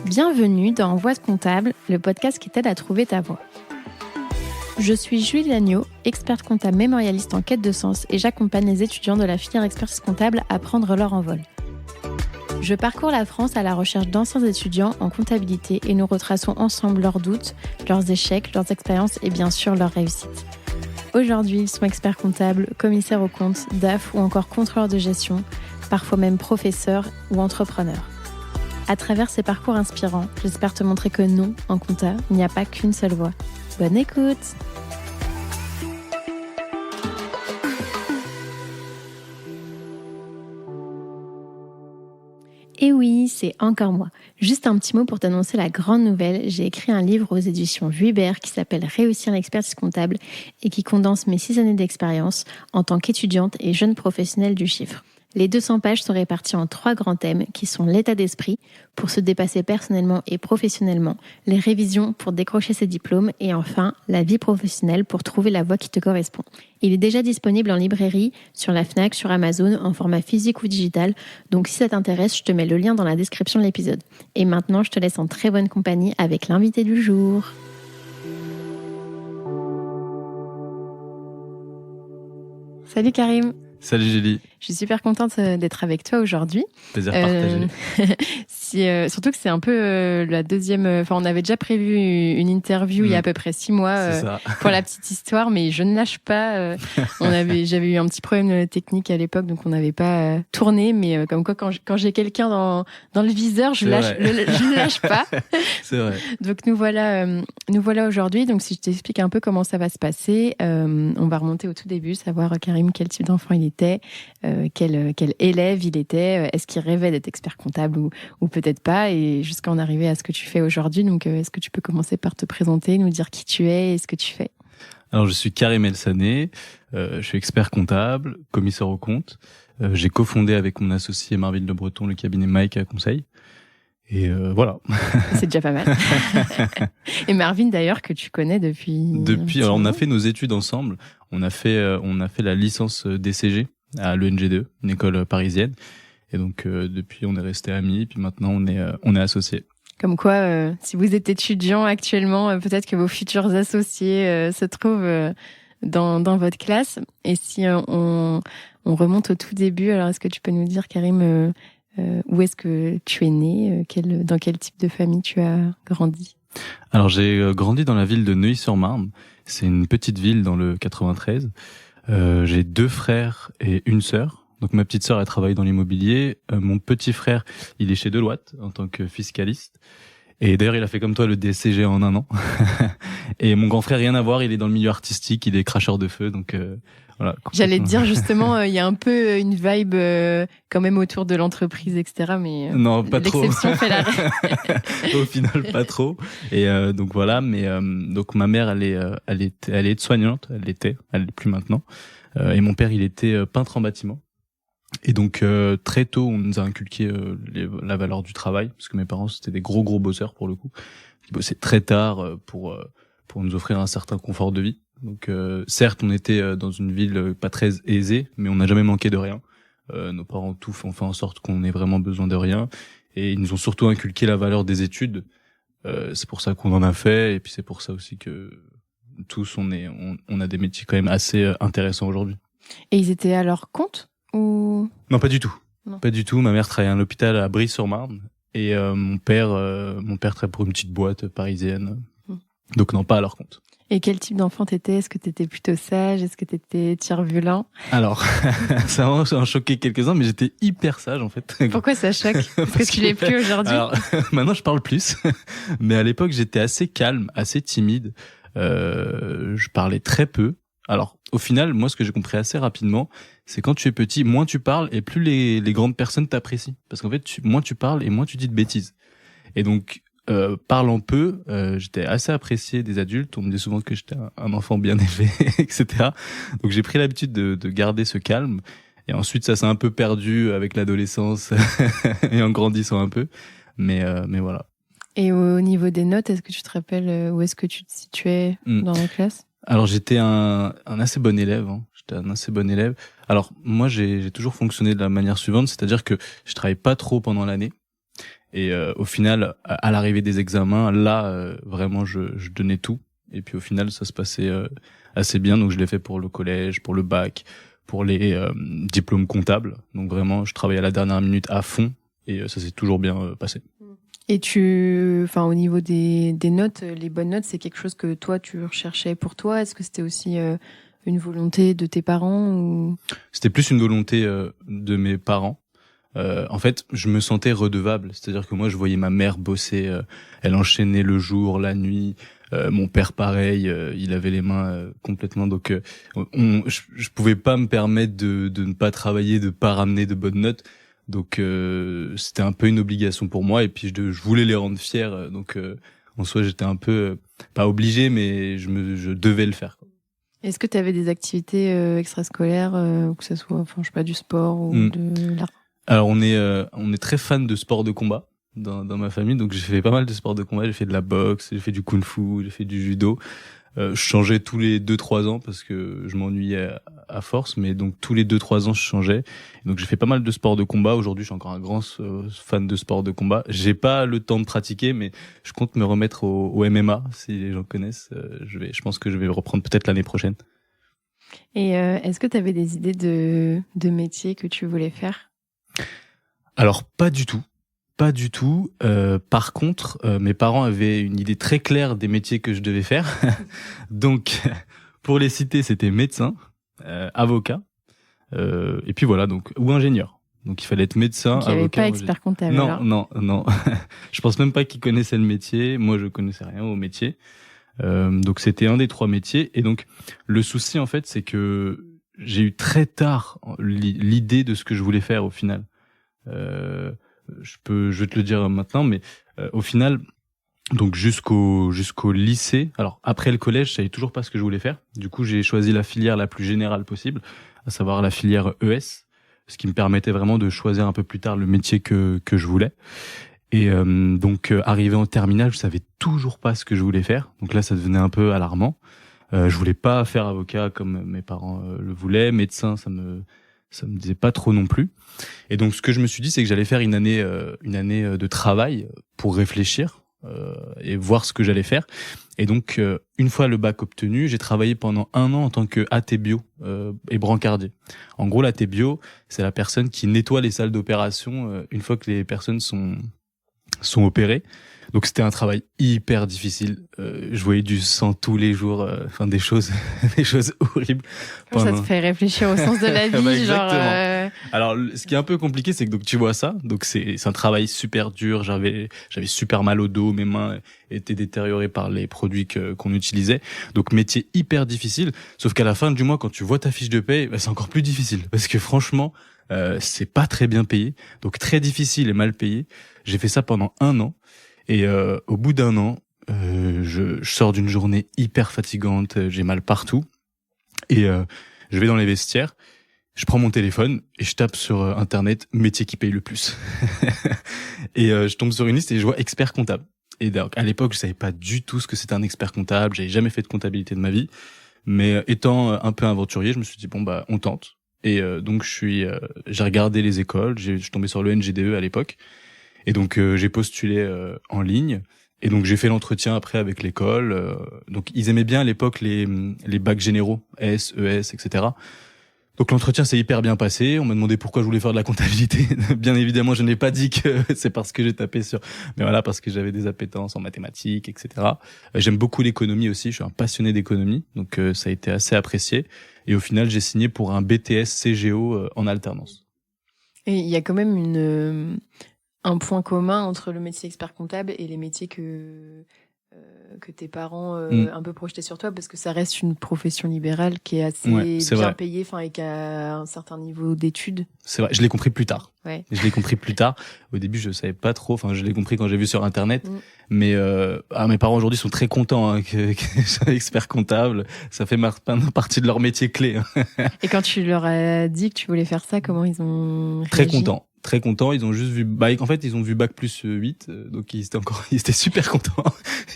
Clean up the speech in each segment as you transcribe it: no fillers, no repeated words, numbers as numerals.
Bienvenue dans Voix de comptable, le podcast qui t'aide à trouver ta voie. Je suis Julie Lagneau, experte comptable mémorialiste en quête de sens et j'accompagne les étudiants de la filière expertise comptable à prendre leur envol. Je parcours la France à la recherche d'anciens étudiants en comptabilité et nous retraçons ensemble leurs doutes, leurs échecs, leurs expériences et bien sûr leurs réussites. Aujourd'hui, ils sont experts comptables, commissaires aux comptes, DAF ou encore contrôleurs de gestion, parfois même professeurs ou entrepreneurs. À travers ces parcours inspirants, j'espère te montrer que non, en compta, il n'y a pas qu'une seule voie. Bonne écoute! Et oui, c'est encore moi. Juste un petit mot pour t'annoncer la grande nouvelle. J'ai écrit un livre aux éditions Vuibert qui s'appelle Réussir l'expertise comptable et qui condense mes 6 années d'expérience en tant qu'étudiante et jeune professionnelle du chiffre. Les 200 pages sont réparties en 3 grands thèmes qui sont l'état d'esprit pour se dépasser personnellement et professionnellement, les révisions pour décrocher ses diplômes et enfin la vie professionnelle pour trouver la voie qui te correspond. Il est déjà disponible en librairie, sur la Fnac, sur Amazon, en format physique ou digital. Donc si ça t'intéresse, je te mets le lien dans la description de l'épisode. Et maintenant, je te laisse en très bonne compagnie avec l'invité du jour. Salut Karim. Salut Julie. Je suis super contente d'être avec toi aujourd'hui. Plaisir partagé. Surtout que c'est un peu la deuxième... Enfin, on avait déjà prévu une interview il y a à peu près 6 mois pour la petite histoire, mais je ne lâche pas. J'avais eu un petit problème technique à l'époque, donc on n'avait pas tourné, mais comme quoi, quand j'ai quelqu'un dans le viseur, je ne lâche pas. C'est vrai. Donc nous voilà aujourd'hui. Donc si je t'explique un peu comment ça va se passer, on va remonter au tout début, savoir Karim quel type d'enfant il était, quel élève il était, est-ce qu'il rêvait d'être expert comptable ou peut-être pas, et jusqu'à en arriver à ce que tu fais aujourd'hui. Donc est-ce que tu peux commencer par te présenter, nous dire qui tu es et ce que tu fais? Alors je suis Karim El-Sané, je suis expert comptable, commissaire aux comptes. J'ai cofondé avec mon associé Marvin Le Breton le cabinet Mike à Conseil. Et voilà. C'est déjà pas mal. Et Marvin d'ailleurs que tu connais depuis. Alors on a fait nos études ensemble. On a fait la licence DCG à l'ENG2, une école parisienne. Et donc depuis on est restés amis. Puis maintenant on est associés. Comme quoi, si vous êtes étudiant actuellement, peut-être que vos futurs associés se trouvent dans votre classe. Et si on remonte au tout début, alors est-ce que tu peux nous dire, Karim, où est-ce que tu es né, dans quel type de famille tu as grandi? Alors j'ai grandi dans la ville de Neuilly-sur-Marne. C'est une petite ville dans le 93. J'ai 2 frères et une sœur. Donc ma petite sœur elle travaille dans l'immobilier. Mon petit frère il est chez Deloitte en tant que fiscaliste. Et d'ailleurs il a fait comme toi le DCG en 1 an. Et mon grand frère rien à voir, il est dans le milieu artistique, il est cracheur de feu. Donc voilà. J'allais te dire justement, il y a un peu une vibe quand même autour de l'entreprise, etc. Mais non, pas trop. L'exception fait la règle. Au final, pas trop. Et donc voilà. Mais donc ma mère, elle est aide-soignante. Elle l'est plus maintenant. Et mon père, il était peintre en bâtiment. Et donc très tôt, on nous a inculqué la valeur du travail, parce que mes parents c'était des gros bosseurs pour le coup. Ils bossaient très tard pour nous offrir un certain confort de vie. Donc certes, on était dans une ville pas très aisée, mais on n'a jamais manqué de rien. Nos parents ont fait en sorte qu'on ait vraiment besoin de rien, et ils nous ont surtout inculqué la valeur des études. C'est pour ça qu'on en a fait, et puis c'est pour ça aussi que tous on a des métiers quand même assez intéressants aujourd'hui. Et ils étaient à leur compte ou... Non, pas du tout. Non. Pas du tout. Ma mère travaillait à l'hôpital à Brie-sur-Marne, et mon père travaille pour une petite boîte parisienne. Donc non, pas à leur compte. Et quel type d'enfant t'étais? Est-ce que t'étais plutôt sage? Est-ce que t'étais turbulent? Alors, ça a choqué quelques-uns, mais j'étais hyper sage en fait. Pourquoi ça choque? Parce que tu l'es plus aujourd'hui. Alors, maintenant je parle plus, mais à l'époque j'étais assez calme, assez timide. Je parlais très peu. Alors, au final, moi ce que j'ai compris assez rapidement, c'est quand tu es petit, moins tu parles et plus les grandes personnes t'apprécient. Parce qu'en fait, moins tu parles et moins tu dis de bêtises. Et donc, parlant peu, j'étais assez apprécié des adultes. On me disait souvent que j'étais un enfant bien élevé, etc. Donc j'ai pris l'habitude de garder ce calme. Et ensuite, ça s'est un peu perdu avec l'adolescence et en grandissant un peu. Mais voilà. Et au niveau des notes, est-ce que tu te rappelles où est-ce que tu te situais dans la classe? Alors j'étais un assez bon élève. J'étais un assez bon élève. Alors moi, j'ai toujours fonctionné de la manière suivante, c'est-à-dire que je travaille pas trop pendant l'année. Et au final, à l'arrivée des examens, là, vraiment, je donnais tout. Et puis au final, ça se passait assez bien. Donc je l'ai fait pour le collège, pour le bac, pour les diplômes comptables. Donc vraiment, je travaillais à la dernière minute à fond. Et ça s'est toujours bien passé. Et au niveau des notes, les bonnes notes, c'est quelque chose que toi, tu recherchais pour toi? Est-ce que c'était aussi une volonté de tes parents ou... C'était plus une volonté de mes parents. En fait, je me sentais redevable. C'est-à-dire que moi, je voyais ma mère bosser. Elle enchaînait le jour, la nuit. Mon père, pareil, il avait les mains complètement. Donc, je pouvais pas me permettre de ne pas travailler, de pas ramener de bonnes notes. Donc, c'était un peu une obligation pour moi. Et puis, je voulais les rendre fiers. Donc, en soi, j'étais un peu pas obligé, mais je devais le faire, quoi. Est-ce que tu avais des activités extrascolaires, que ce soit, je sais pas, du sport ou de l'art? Alors on est très fan de sport de combat dans ma famille, donc j'ai fait pas mal de sports de combat. J'ai fait de la boxe, j'ai fait du kung-fu, j'ai fait du judo. Je changeais tous les 2-3 ans parce que je m'ennuyais à force, mais donc tous les 2-3 ans je changeais. Donc j'ai fait pas mal de sports de combat. Aujourd'hui je suis encore un grand fan de sport de combat. J'ai pas le temps de pratiquer, mais je compte me remettre au MMA si les gens connaissent. Je pense que je vais reprendre peut-être l'année prochaine. Et est-ce que tu avais des idées de métier que tu voulais faire? Alors pas du tout. Pas du tout. Par contre, mes parents avaient une idée très claire des métiers que je devais faire. Donc, pour les citer, c'était médecin, avocat, et puis voilà, donc ou ingénieur. Donc il fallait être médecin, donc, il n'y avait pas expert comptable. Non, alors. non. Je pense même pas qu'ils connaissaient le métier. Moi, je connaissais rien au métier. Donc c'était un des 3 métiers. Et donc le souci en fait, c'est que j'ai eu très tard l'idée de ce que je voulais faire au final. Je vais te le dire maintenant, mais au final, donc jusqu'au lycée. Alors après le collège, je savais toujours pas ce que je voulais faire. Du coup, j'ai choisi la filière la plus générale possible, à savoir la filière ES, ce qui me permettait vraiment de choisir un peu plus tard le métier que je voulais. Et donc arrivé en terminale, je savais toujours pas ce que je voulais faire. Donc là, ça devenait un peu alarmant. Je voulais pas faire avocat comme mes parents le voulaient. Médecin, ça me disait pas trop non plus. Et donc ce que je me suis dit, c'est que j'allais faire une année de travail pour réfléchir et voir ce que j'allais faire. Et donc une fois le bac obtenu, j'ai travaillé pendant 1 an en tant que AT bio et brancardier. En gros, l'AT bio, c'est la personne qui nettoie les salles d'opération une fois que les personnes sont opérées. Donc c'était un travail hyper difficile. Je voyais du sang tous les jours, des choses horribles. Ça te fait réfléchir au sens de la vie, exactement. Alors, ce qui est un peu compliqué, c'est que donc tu vois ça. Donc c'est un travail super dur. J'avais super mal au dos, mes mains étaient détériorées par les produits qu'on utilisait. Donc métier hyper difficile. Sauf qu'à la fin du mois, quand tu vois ta fiche de paye, c'est encore plus difficile parce que franchement, c'est pas très bien payé. Donc très difficile et mal payé. J'ai fait ça pendant 1 an. Et au bout d'1 an, je sors d'une journée hyper fatigante, j'ai mal partout. Et je vais dans les vestiaires, je prends mon téléphone et je tape sur Internet « métier qui paye le plus ». Et je tombe sur une liste et je vois « expert comptable ». Et donc, à l'époque, je savais pas du tout ce que c'était un expert comptable, j'avais jamais fait de comptabilité de ma vie. Mais étant un peu aventurier, je me suis dit « bon, bah on tente ». Et donc, j'ai regardé les écoles, je suis tombé sur le NGDE à l'époque. Et donc j'ai postulé en ligne et donc j'ai fait l'entretien après avec l'école. Donc ils aimaient bien à l'époque les bacs généraux, S, ES, etc. Donc l'entretien s'est hyper bien passé. On m'a demandé pourquoi je voulais faire de la comptabilité. Bien évidemment, je n'ai pas dit que c'est parce que j'ai tapé sur, mais voilà, parce que j'avais des appétences en mathématiques, etc. J'aime beaucoup l'économie aussi. Je suis un passionné d'économie, donc ça a été assez apprécié. Et au final, j'ai signé pour un BTS CGO en alternance. Et il y a quand même un point commun entre le métier expert comptable et les métiers que tes parents un peu projetaient sur toi, parce que ça reste une profession libérale qui est assez bien payée, et qui a un certain niveau d'études. C'est vrai, je l'ai compris plus tard. Ouais. Je l'ai compris plus tard. Au début, je savais pas trop. Je l'ai compris quand j'ai vu sur Internet. Mais mes parents aujourd'hui sont très contents que je sois expert comptable. Ça fait partie de leur métier clé. Et quand tu leur as dit que tu voulais faire ça, comment ils ont réagi? Très contents. Ils ont juste vu en fait, ils ont vu bac plus 8, donc ils étaient super contents.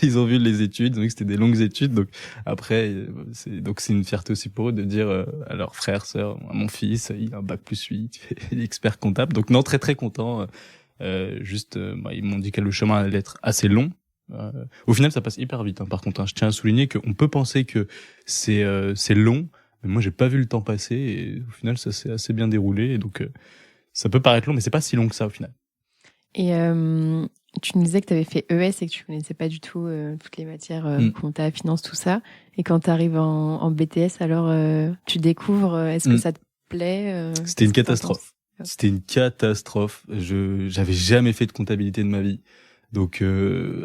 Ils ont vu les études, ils ont vu que c'était des longues études. Donc après, c'est une fierté aussi pour eux de dire à leurs frères, sœurs, à mon fils, il a un bac plus 8, il est expert comptable. Donc non, très très content. Ils m'ont dit que le chemin allait être assez long. Au final, ça passe hyper vite. Par contre, je tiens à souligner qu'on peut penser que c'est long, mais moi, j'ai pas vu le temps passer. Et au final, ça s'est assez bien déroulé. Et donc, ça peut paraître long, mais c'est pas si long que ça au final. Et tu nous disais que tu avais fait ES et que tu connaissais pas du tout toutes les matières compta, finance, tout ça. Et quand tu arrives en BTS, alors tu découvres, est-ce que ça te plaît C'était une catastrophe. C'était une catastrophe. J'avais jamais fait de comptabilité de ma vie. Donc,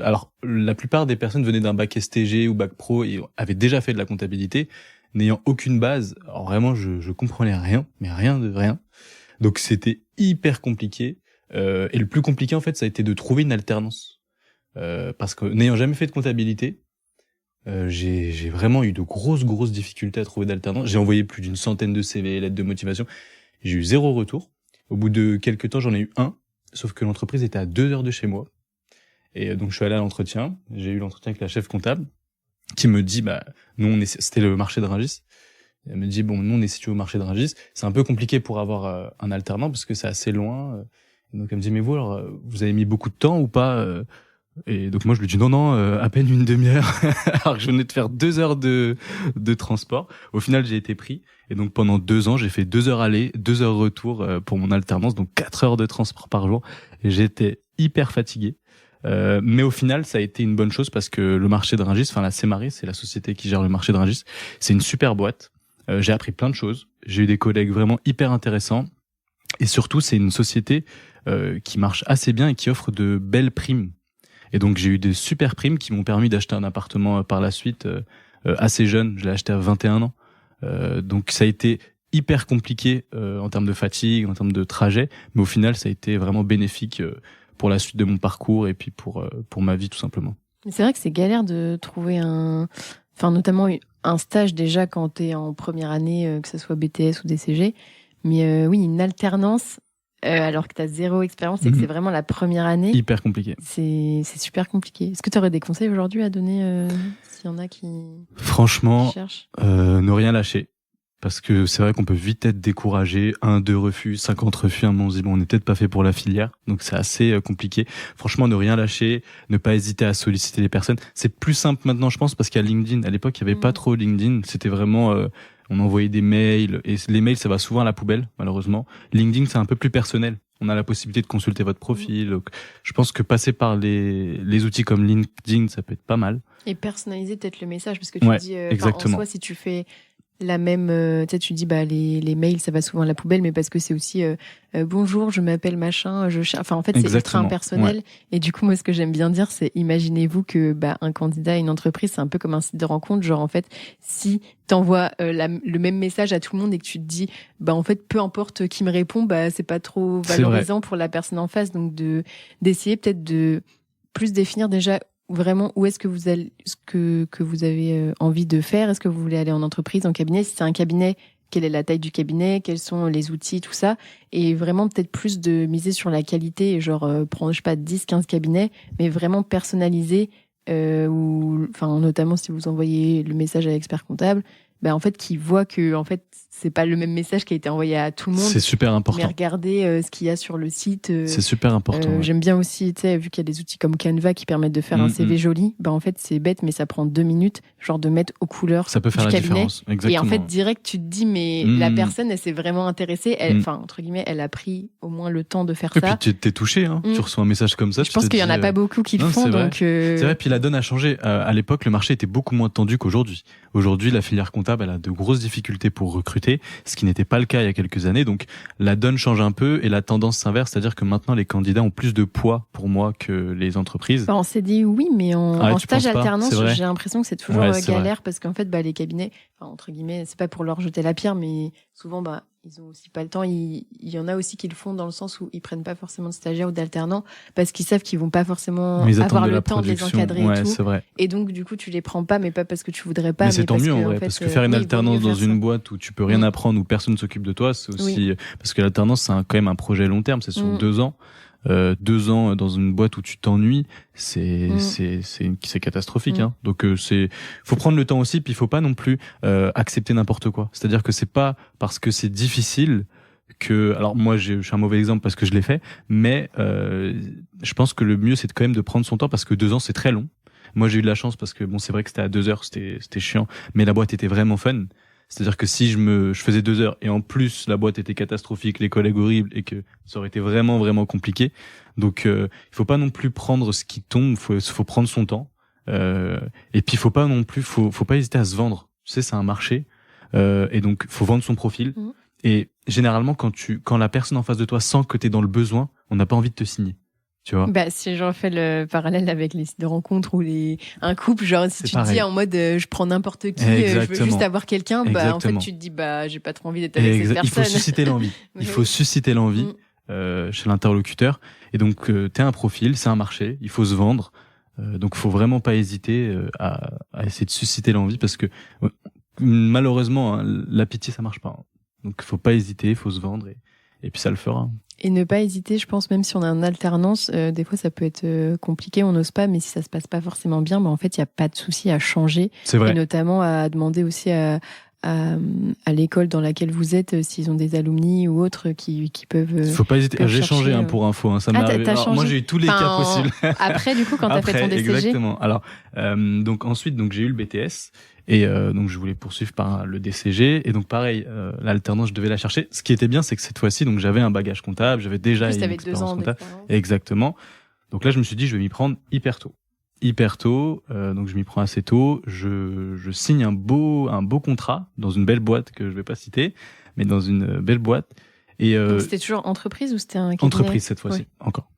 alors, la plupart des personnes venaient d'un bac STG ou bac pro et avaient déjà fait de la comptabilité, n'ayant aucune base. Alors vraiment, je comprenais rien, mais rien de rien. Donc, c'était hyper compliqué. Et le plus compliqué, en fait, ça a été de trouver une alternance. Parce que n'ayant jamais fait de comptabilité, j'ai vraiment eu de grosses difficultés à trouver d'alternance. J'ai envoyé plus d'une centaine de CV, lettres de motivation. J'ai eu 0 retour. Au bout de quelques temps, j'en ai eu un. Sauf que l'entreprise était à 2 heures de chez moi. Et donc, je suis allé à l'entretien. J'ai eu l'entretien avec la chef comptable qui me dit, c'était le marché de Rungis. Elle me dit, nous, on est situé au marché de Rungis. C'est un peu compliqué pour avoir un alternant parce que c'est assez loin. Donc, elle me dit, mais vous, alors, vous avez mis beaucoup de temps ou pas Et donc, moi, je lui dis, non, à peine une demi-heure. Alors que je venais de faire 2 heures de transport. Au final, j'ai été pris. Et donc, pendant 2 ans, j'ai fait 2 heures aller, 2 heures retour pour mon alternance. Donc, 4 heures de transport par jour. Et j'étais hyper fatigué. Mais au final, ça a été une bonne chose parce que le marché de Rungis, la Cemaris, c'est la société qui gère le marché de Rungis. C'est une super boîte. J'ai appris plein de choses. J'ai eu des collègues vraiment hyper intéressants. Et surtout, c'est une société qui marche assez bien et qui offre de belles primes. Et donc, j'ai eu des super primes qui m'ont permis d'acheter un appartement par la suite assez jeune. Je l'ai acheté à 21 ans. Donc, ça a été hyper compliqué en termes de fatigue, en termes de trajet. Mais au final, ça a été vraiment bénéfique pour la suite de mon parcours et puis pour ma vie, tout simplement. Mais c'est vrai que c'est galère de trouver notamment un stage déjà quand t'es en première année, que ce soit BTS ou DCG. Mais oui, une alternance, alors que t'as 0 expérience et que c'est vraiment la première année. Hyper compliqué. C'est super compliqué. Est-ce que tu aurais des conseils aujourd'hui à donner s'il y en a qui Franchement, cherchent ne rien lâcher. Parce que c'est vrai qu'on peut vite être découragé, 1, 2 refus, 50 refus, on se dit on n'est peut-être pas fait pour la filière, donc c'est assez compliqué. Franchement, ne rien lâcher, ne pas hésiter à solliciter les personnes. C'est plus simple maintenant, je pense, parce qu'il y a LinkedIn. À l'époque, il y avait pas trop LinkedIn, c'était vraiment on envoyait des mails, et les mails, ça va souvent à la poubelle, malheureusement. LinkedIn, c'est un peu plus personnel. On a la possibilité de consulter votre profil. Donc, je pense que passer par les outils comme LinkedIn, ça peut être pas mal. Et personnaliser peut-être le message, parce que tu dis, en soi, si tu fais la même, tu dis les mails ça va souvent à la poubelle, mais parce que c'est aussi bonjour, je m'appelle machin, en fait c'est ultra impersonnel. Et du coup moi ce que j'aime bien dire c'est imaginez-vous que un candidat à une entreprise c'est un peu comme un site de rencontre, genre en fait si t'envoies le même message à tout le monde et que tu te dis en fait peu importe qui me répond, c'est pas trop valorisant pour la personne en face, donc d'essayer peut-être de plus définir déjà vraiment où est-ce que vous allez, que vous avez envie de faire. Est-ce que vous voulez aller en entreprise, en cabinet? Si c'est un cabinet, quelle est la taille du cabinet, quels sont les outils, tout ça, et vraiment peut-être plus de miser sur la qualité, genre prendre, je sais pas, 10, 15 cabinets, mais vraiment personnaliser, notamment si vous envoyez le message à l'expert comptable, en fait, qui voit que en fait, c'est pas le même message qui a été envoyé à tout le monde. C'est super important. Mais regardez ce qu'il y a sur le site. C'est super important. J'aime bien aussi, vu qu'il y a des outils comme Canva qui permettent de faire un CV joli, en fait, c'est bête, mais ça prend 2 minutes, genre de mettre aux couleurs ça peut faire du la cabinet. Différence. Exactement. Et en fait, direct, tu te dis, mais la personne, elle s'est vraiment intéressée. Entre guillemets, elle a pris au moins le temps de faire ça. Et puis, t'es touché, tu reçois un message comme ça. Je pense qu'il y en a pas beaucoup qui le font. Donc, c'est vrai, puis la donne a changé. À l'époque, le marché était beaucoup moins tendu qu'aujourd'hui. Aujourd'hui, la filière comptable, elle a de grosses difficultés pour recruter, ce qui n'était pas le cas il y a quelques années. Donc, la donne change un peu et la tendance s'inverse, c'est-à-dire que maintenant, les candidats ont plus de poids pour moi que les entreprises. On s'est dit oui, mais en stage alternance, j'ai l'impression que c'est toujours galère parce qu'en fait, les cabinets, entre guillemets, c'est pas pour leur jeter la pierre, mais souvent, ils ont aussi pas le temps. Il y en a aussi qui le font dans le sens où ils prennent pas forcément de stagiaires ou d'alternants parce qu'ils savent qu'ils vont pas forcément avoir le temps de les encadrer et tout. C'est vrai. Et donc, du coup, tu les prends pas, mais pas parce que tu voudrais pas. Mais c'est tant mieux en vrai, parce que faire une alternance dans une boîte où tu peux rien apprendre, où personne s'occupe de toi, c'est aussi, parce que l'alternance, c'est quand même un projet long terme, c'est sur 2 ans. 2 ans dans une boîte où tu t'ennuies, c'est catastrophique. Donc faut prendre le temps aussi, puis il faut pas non plus accepter n'importe quoi. C'est-à-dire que c'est pas parce que c'est difficile alors moi je suis un mauvais exemple parce que je l'ai fait, mais je pense que le mieux c'est quand même de prendre son temps parce que 2 ans c'est très long. Moi j'ai eu de la chance parce que bon c'est vrai que c'était à 2 heures, c'était chiant, mais la boîte était vraiment fun. C'est-à-dire que si je faisais 2 heures et en plus la boîte était catastrophique, les collègues horribles et que ça aurait été vraiment vraiment compliqué. Donc il faut pas non plus prendre ce qui tombe, faut prendre son temps. Et puis faut pas hésiter à se vendre. Tu sais c'est un marché et donc faut vendre son profil. Mmh. Et généralement quand la personne en face de toi sent que t'es dans le besoin, on n'a pas envie de te signer. Tu vois. Bah, si j'en fais le parallèle avec les sites de rencontres ou un couple, genre si C'est tu pareil. te dis en mode je prends n'importe qui, je Exactement. veux juste avoir quelqu'un, bah en fait Exactement. tu te dis bah j'ai pas trop envie d'être avec cette personne. Il faut susciter l'envie. Il faut susciter l'envie chez l'interlocuteur. Et donc t'es un profil, c'est un marché, il faut se vendre. Donc faut vraiment pas hésiter à essayer de susciter l'envie parce que malheureusement hein, la pitié ça marche pas. Hein. Donc faut pas hésiter, il faut se vendre et puis ça le fera. Et ne pas hésiter, je pense, même si on a une alternance, des fois ça peut être compliqué, on n'ose pas, mais si ça se passe pas forcément bien, bah en fait il y a pas de souci à changer. C'est vrai. Et notamment à demander aussi à l'école dans laquelle vous êtes, s'ils ont des alumni ou autres qui peuvent. Faut pas hésiter. J'ai changé chercher, pour info. Hein, ça m'est arrivé. Alors, moi j'ai eu tous les cas possibles. Après du coup quand t'as fait ton DCG. Exactement. Alors donc ensuite donc j'ai eu le BTS. Et donc je voulais poursuivre par le DCG et donc pareil l'alternance je devais la chercher. Ce qui était bien c'est que cette fois-ci donc j'avais un bagage comptable, j'avais déjà une expérience comptable. Exactement. Donc là je me suis dit je vais m'y prendre hyper tôt. Donc je m'y prends assez tôt. Je signe un beau contrat dans une belle boîte que je vais pas citer, mais dans une belle boîte. Et donc c'était toujours entreprise ou c'était un cabinet? Entreprise cette fois-ci encore.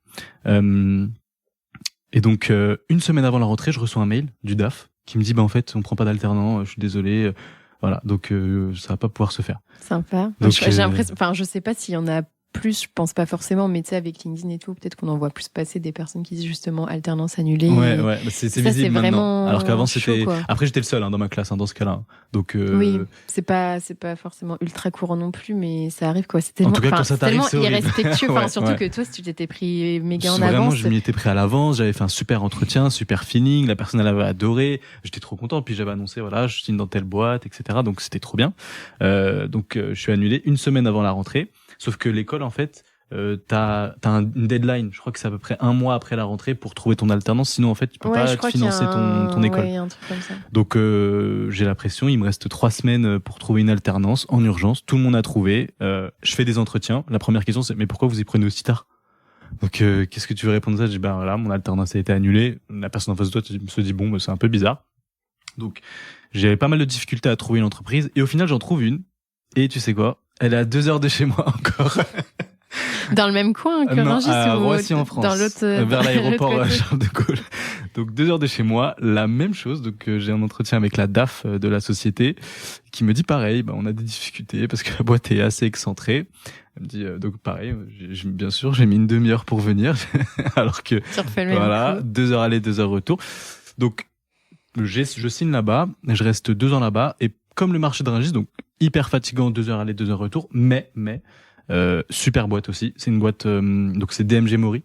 Et donc une semaine avant la rentrée je reçois un mail du DAF qui me dit bah en fait on prend pas d'alternant, je suis désolé, voilà donc ça va pas pouvoir se faire. Sympa. Donc, j'ai l'impression, enfin je sais pas s'il y en a plus, je pense pas forcément, mais tu sais avec LinkedIn et tout, peut-être qu'on en voit plus passer des personnes qui disent justement alternance annulée. Ouais, c'est visible maintenant. Alors qu'avant c'était. Chaud, après j'étais le seul dans ma classe dans ce cas-là. Donc. Oui, c'est pas forcément ultra courant non plus, mais ça arrive quoi. C'est tellement, en tout cas quand ça t'arrive, c'est irrespectueux. Surtout que toi, si tu t'étais pris méga en avance. Vraiment, je m'y étais pris à l'avance. J'avais fait un super entretien, super feeling. La personne elle avait adoré. J'étais trop content. Puis j'avais annoncé voilà, je signe dans telle boîte, etc. Donc c'était trop bien. Donc je suis annulé une semaine avant la rentrée. Sauf que l'école en fait. T'as une deadline, je crois que c'est à peu près 1 mois après la rentrée pour trouver ton alternance, sinon en fait tu peux pas te financer ton école. Ouais, un truc comme ça. Donc j'ai la pression, il me reste 3 semaines pour trouver une alternance en urgence, tout le monde a trouvé, je fais des entretiens, la première question c'est mais pourquoi vous y prenez aussi tard? Donc qu'est-ce que tu veux répondre à ça? Je dis bah voilà, mon alternance a été annulée, la personne en face de toi se dit bon bah, c'est un peu bizarre. Donc j'avais pas mal de difficultés à trouver une entreprise et au final j'en trouve une et tu sais quoi? Elle est à 2 heures de chez moi encore. Dans le même coin que Rungis ou Roissy en France, dans l'autre vers l'aéroport Charles de Gaulle. Donc 2 heures de chez moi, la même chose. Donc j'ai un entretien avec la DAF de la société qui me dit pareil, bah on a des difficultés parce que la boîte est assez excentrée. Elle me dit donc pareil, bien sûr j'ai mis une demi-heure pour venir alors que voilà 2 heures aller 2 heures retour. Donc je signe là-bas, je reste 2 ans là-bas et comme le marché de Rungis, donc hyper fatigant 2 heures aller 2 heures retour, mais super boîte aussi. C'est une boîte, donc c'est DMG Mori.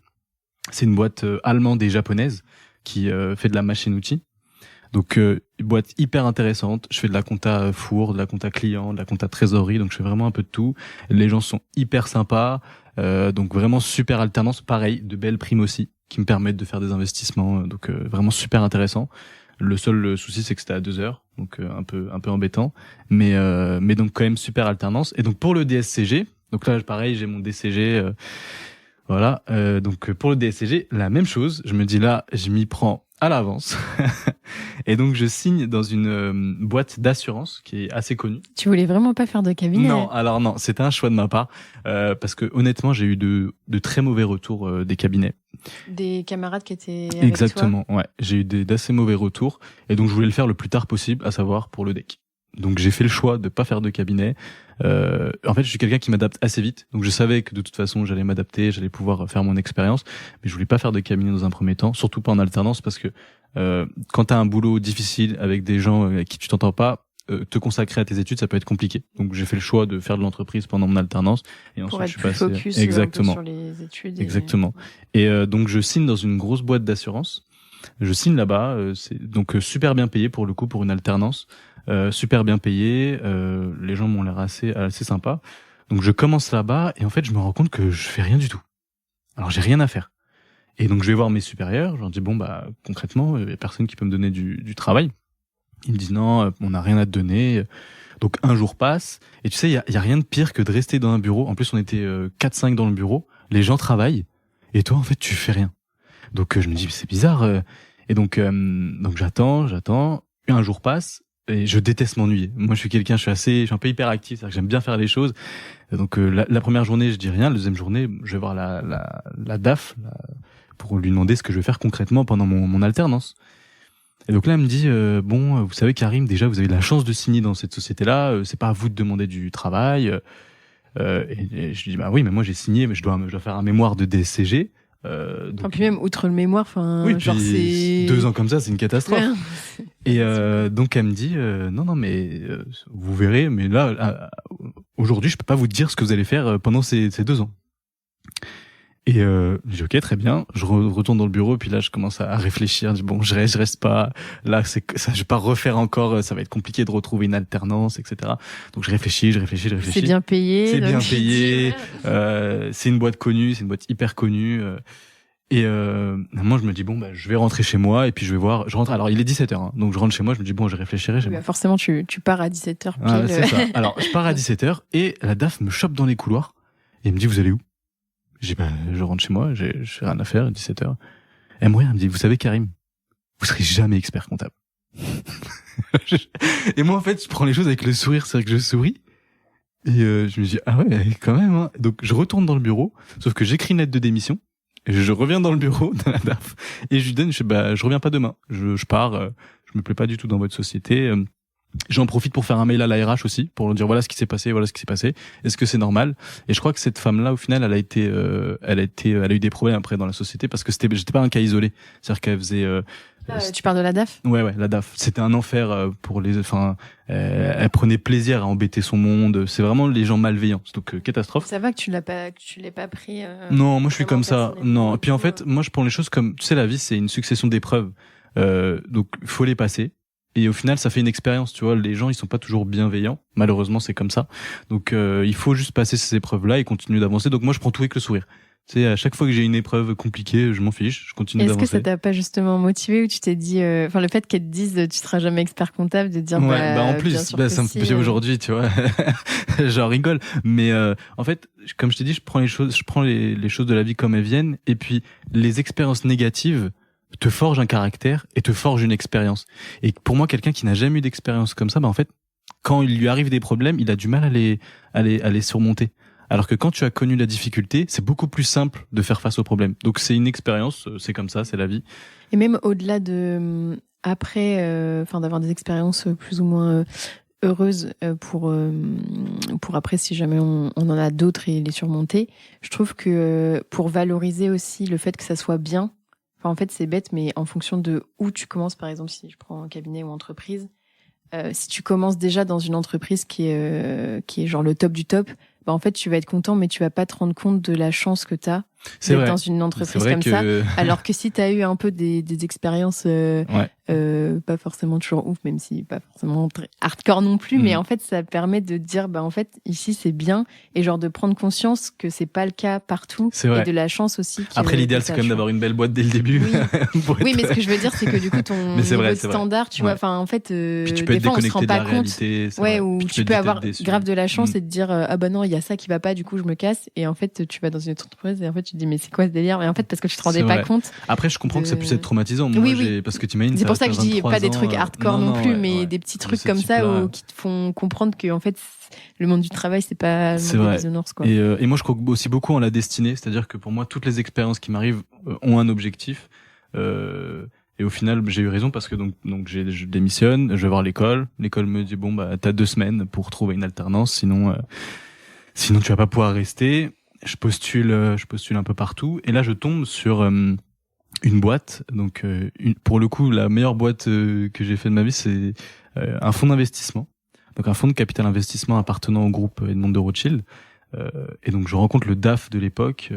C'est une boîte allemande et japonaise qui fait de la machine-outil. Donc boîte hyper intéressante. Je fais de la compta four, de la compta client, de la compta trésorerie. Donc je fais vraiment un peu de tout. Les gens sont hyper sympas. Donc vraiment super alternance. Pareil, de belles primes aussi qui me permettent de faire des investissements. Donc vraiment super intéressant. Le seul souci c'est que c'était à 2 heures, donc un peu embêtant. Mais donc quand même super alternance. Et donc pour le DSCG. Donc là, pareil, j'ai mon DCG, voilà. Donc pour le DSCG, la même chose. Je me dis là, je m'y prends à l'avance, et donc je signe dans une boîte d'assurance qui est assez connue. Tu voulais vraiment pas faire de cabinet? Non, alors non, c'était un choix de ma part parce que honnêtement, j'ai eu de très mauvais retours des cabinets. Des camarades qui étaient avec Exactement, toi. ouais. J'ai eu d'assez mauvais retours, et donc je voulais le faire le plus tard possible, à savoir pour le DEC. Donc j'ai fait le choix de pas faire de cabinet. En fait, je suis quelqu'un qui m'adapte assez vite, donc je savais que de toute façon j'allais m'adapter, j'allais pouvoir faire mon expérience, mais je voulais pas faire de cabinet dans un premier temps, surtout pas en alternance, parce que quand t'as un boulot difficile avec des gens avec qui tu t'entends pas, te consacrer à tes études, ça peut être compliqué. Donc j'ai fait le choix de faire de l'entreprise pendant mon alternance, et ensuite je suis passé focus exactement sur les études. Exactement. Et donc je signe dans une grosse boîte d'assurance. Je signe là-bas, c'est donc super bien payé pour le coup pour une alternance. Super bien payé, les gens m'ont l'air assez sympa. Donc je commence là-bas et en fait je me rends compte que je fais rien du tout. Alors j'ai rien à faire. Et donc je vais voir mes supérieurs, je leur dis bon bah concrètement il y a personne qui peut me donner du travail. Ils me disent non, on n'a rien à te donner. Donc un jour passe et tu sais il y a rien de pire que de rester dans un bureau. En plus on était 4-5 dans le bureau, les gens travaillent et toi en fait tu fais rien. Donc je me dis c'est bizarre et donc j'attends, un jour passe et je déteste m'ennuyer. Moi je suis un peu hyperactif, c'est-à-dire que j'aime bien faire les choses. Et donc la première journée je dis rien, la deuxième journée je vais voir la DAF pour lui demander ce que je vais faire concrètement pendant mon alternance. Et donc là elle me dit bon vous savez Karim, déjà vous avez de la chance de signer dans cette société-là, c'est pas à vous de demander du travail. Et je dis bah oui mais moi j'ai signé, mais je dois faire un mémoire de DSCG. Donc, puis même outre le mémoire, oui, genre c'est 2 ans comme ça, c'est une catastrophe. Et donc elle me dit non mais vous verrez, mais là aujourd'hui je peux pas vous dire ce que vous allez faire pendant ces 2 ans. Et je dis ok très bien, je retourne dans le bureau puis là je commence à réfléchir, je dis bon je reste pas là, c'est ça, je vais pas refaire encore, ça va être compliqué de retrouver une alternance etc. Donc je réfléchis. C'est bien payé. C'est une boîte connue, c'est une boîte hyper connue. Et moi je me dis bon bah je vais rentrer chez moi et puis je vais voir, je rentre, alors il est 17h hein, donc je rentre chez moi, je me dis bon je réfléchirai chez moi. Forcément tu pars à 17h pile. Ah, c'est ça. Alors je pars à 17h et la DAF me chope dans les couloirs et elle me dit vous allez où? J'ai bah je rentre chez moi, j'ai rien à faire à 17h. Elle me regarde, elle me dit vous savez Karim, vous serez jamais expert comptable. Et moi en fait je prends les choses avec le sourire, c'est vrai que je souris. Et je me dis ah ouais quand même hein. Donc je retourne dans le bureau, sauf que j'écris une lettre de démission. Je reviens dans le bureau de la DAF et je lui donne, je reviens pas demain. Je pars, je me plais pas du tout dans votre société. J'en profite pour faire un mail à la RH aussi, pour leur dire voilà ce qui s'est passé. Est-ce que c'est normal? Et je crois que cette femme-là, au final, elle a eu des problèmes après dans la société parce que j'étais pas un cas isolé. C'est-à-dire qu'elle faisait, tu parles de la DAF? Ouais, la DAF. C'était un enfer pour elle prenait plaisir à embêter son monde. C'est vraiment les gens malveillants. Donc catastrophe. Ça va que tu l'aies pas pris. Non, moi je suis comme ça. Non. Et puis en fait, moi je prends les choses comme, tu sais, la vie c'est une succession d'épreuves. Donc faut les passer. Et au final, ça fait une expérience, tu vois. Les gens, ils sont pas toujours bienveillants. Malheureusement, c'est comme ça. Donc il faut juste passer ces épreuves-là et continuer d'avancer. Donc moi, je prends tout avec le sourire. Tu sais, à chaque fois que j'ai une épreuve compliquée, je m'en fiche, je continue d'avancer. Est-ce que ça t'a pas justement motivé ou tu t'es dit, le fait qu'elle te dise tu seras jamais expert comptable, de dire en plus, ça me fait aujourd'hui, tu vois, j'en rigole. Mais en fait, comme je t'ai dit, je prends les choses de la vie comme elles viennent, et puis les expériences négatives te forgent un caractère et te forgent une expérience. Et pour moi, quelqu'un qui n'a jamais eu d'expérience comme ça, en fait, quand il lui arrive des problèmes, il a du mal à les surmonter. Alors que quand tu as connu la difficulté, c'est beaucoup plus simple de faire face aux problèmes. Donc c'est une expérience, c'est comme ça, c'est la vie. Et même au-delà de d'avoir des expériences plus ou moins heureuses pour après, si jamais on en a d'autres et les surmonter, je trouve que pour valoriser aussi le fait que ça soit bien, en fait c'est bête, mais en fonction de où tu commences, par exemple si je prends un cabinet ou entreprise, si tu commences déjà dans une entreprise qui est genre le top du top, en fait, tu vas être content, mais tu vas pas te rendre compte de la chance que t'as d'être dans une entreprise comme ça. Alors que si t'as eu un peu des expériences, pas forcément toujours ouf, même si pas forcément très hardcore non plus, mais en fait, ça permet de dire, en fait, ici, c'est bien, et genre de prendre conscience que c'est pas le cas partout, et de la chance aussi. Après, l'idéal, c'est quand même d'avoir une belle boîte dès le début. Oui, mais ce que je veux dire, c'est que du coup, ton niveau de standard, tu vois, en fait, des fois, on se rend pas compte. Ou tu peux avoir grave de la chance et te dire, ah bah non, il y a ça qui va pas, du coup, je me casse, et en fait, tu vas dans une autre entreprise, et en fait, tu te dis, mais c'est quoi ce délire? Mais en fait, parce que tu te rendais pas compte. Après, je comprends que ça puisse être traumatisant. Moi, parce que t'imagines. C'est pour ça que je dis pas des trucs hardcore non plus, mais des petits trucs comme ça qui te font comprendre que en fait le monde du travail c'est pas le monde des bisounours, quoi. Et moi je crois aussi beaucoup en la destinée, c'est-à-dire que pour moi toutes les expériences qui m'arrivent ont un objectif. Et au final j'ai eu raison parce que donc je démissionne, je vais voir l'école me dit bon bah t'as 2 semaines pour trouver une alternance, sinon tu vas pas pouvoir rester. Je postule un peu partout et là je tombe sur une boîte, donc pour le coup la meilleure boîte que j'ai fait de ma vie, c'est un fonds d'investissement, donc un fonds de capital investissement appartenant au groupe Edmond de Rothschild, et donc je rencontre le DAF de l'époque,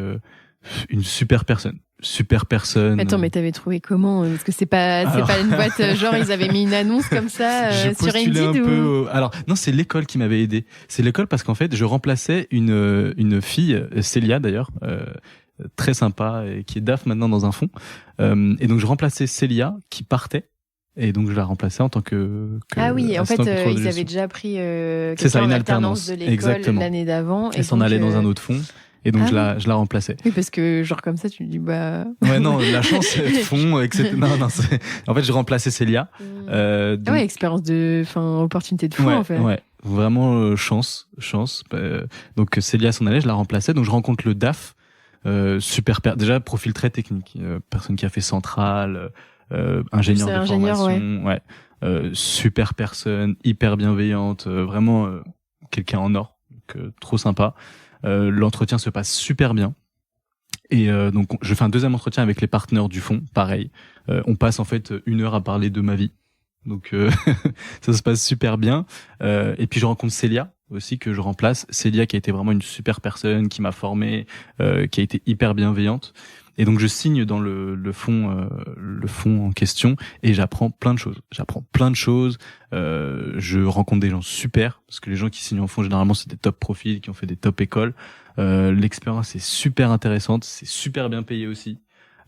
une super personne, super personne. Attends, mais t'avais trouvé comment? Parce que c'est pas une boîte, genre ils avaient mis une annonce comme ça sur Indeed un ou... peu. Alors non, c'est l'école qui m'avait aidé. C'est l'école parce qu'en fait, je remplaçais une fille, Célia d'ailleurs, très sympa et qui est DAF maintenant dans un fonds. Et donc je remplaçais Célia qui partait. Et donc je la remplaçais en tant que ah oui, en fait ils avaient déjà pris quelqu'un en alternance de l'école l'année d'avant. Et s'en allait dans un autre fonds. Et donc je la remplaçais. Oui, parce que genre comme ça tu me dis bah. Ouais non, la chance fond etc. Non en fait je remplaçais Célia. Donc... Ah ouais, expérience opportunité de fou en fait. Ouais, vraiment chance. Donc Célia s'en allait, je la remplaçais. Donc je rencontre le DAF, déjà profil très technique, personne qui a fait centrale, ingénieur de formation, ouais. Super personne, hyper bienveillante, vraiment quelqu'un en or, donc trop sympa. L'entretien se passe super bien. Et donc je fais un deuxième entretien avec les partenaires du fonds, pareil. On passe en fait 1 heure à parler de ma vie. Donc ça se passe super bien. Et puis je rencontre Célia aussi que je remplace. Célia qui a été vraiment une super personne, qui m'a formé, qui a été hyper bienveillante. Et donc je signe dans le fonds en question et j'apprends plein de choses. Je rencontre des gens super parce que les gens qui signent en fonds généralement c'est des top profils qui ont fait des top écoles. L'expérience est super intéressante, c'est super bien payé aussi.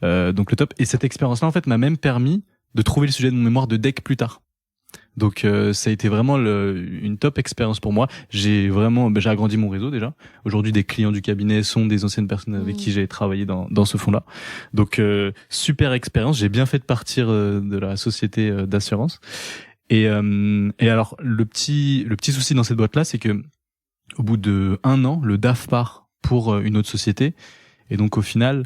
Donc le top. Et cette expérience-là en fait m'a même permis de trouver le sujet de mon mémoire de DEC plus tard. Donc ça a été vraiment une top expérience pour moi. J'ai agrandi mon réseau déjà. Aujourd'hui, des clients du cabinet sont des anciennes personnes avec qui j'ai travaillé dans ce fonds-là. Donc super expérience. J'ai bien fait de partir de la société d'assurance. Et alors le petit souci dans cette boîte-là, c'est que au bout de 1 an, le DAF part pour une autre société. Et donc au final,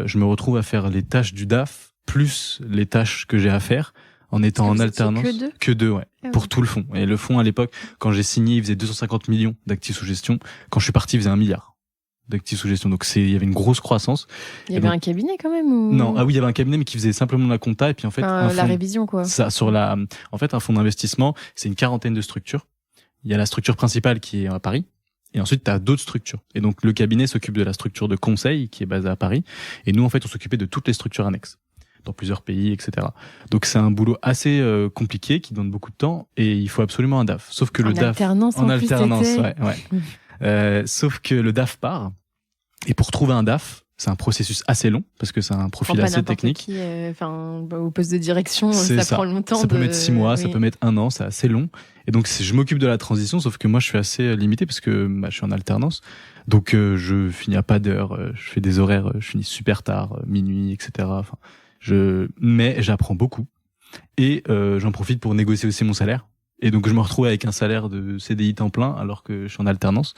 je me retrouve à faire les tâches du DAF plus les tâches que j'ai à faire. En étant en alternance. Que deux, ouais. Ah oui. Pour tout le fonds. Et le fonds, à l'époque, quand j'ai signé, il faisait 250 millions d'actifs sous gestion. Quand je suis parti, il faisait 1 milliard d'actifs sous gestion. Donc il y avait une grosse croissance. Il y avait un cabinet quand même ou... Non, il y avait un cabinet, mais qui faisait simplement la compta. Et puis en fait, la révision, quoi. Ça, en fait, un fonds d'investissement, c'est une 40aine de structures. Il y a la structure principale qui est à Paris. Et ensuite, tu as d'autres structures. Et donc, le cabinet s'occupe de la structure de conseil qui est basée à Paris. Et nous, en fait, on s'occupait de toutes les structures annexes. Dans plusieurs pays, etc. Donc c'est un boulot assez compliqué qui demande beaucoup de temps et il faut absolument un DAF. Sauf que le DAF en alternance, ouais. Sauf que le DAF part et pour trouver un DAF, c'est un processus assez long parce que c'est un profil assez technique. Au poste de direction, ça prend longtemps. Ça peut mettre 6 mois, ça peut mettre 1 an, c'est assez long. Et donc je m'occupe de la transition, sauf que moi je suis assez limité parce que je suis en alternance. Donc je finis à pas d'heure, je fais des horaires, je finis super tard, minuit, etc. Mais j'apprends beaucoup et j'en profite pour négocier aussi mon salaire. Et donc je me retrouve avec un salaire de CDI temps plein alors que je suis en alternance.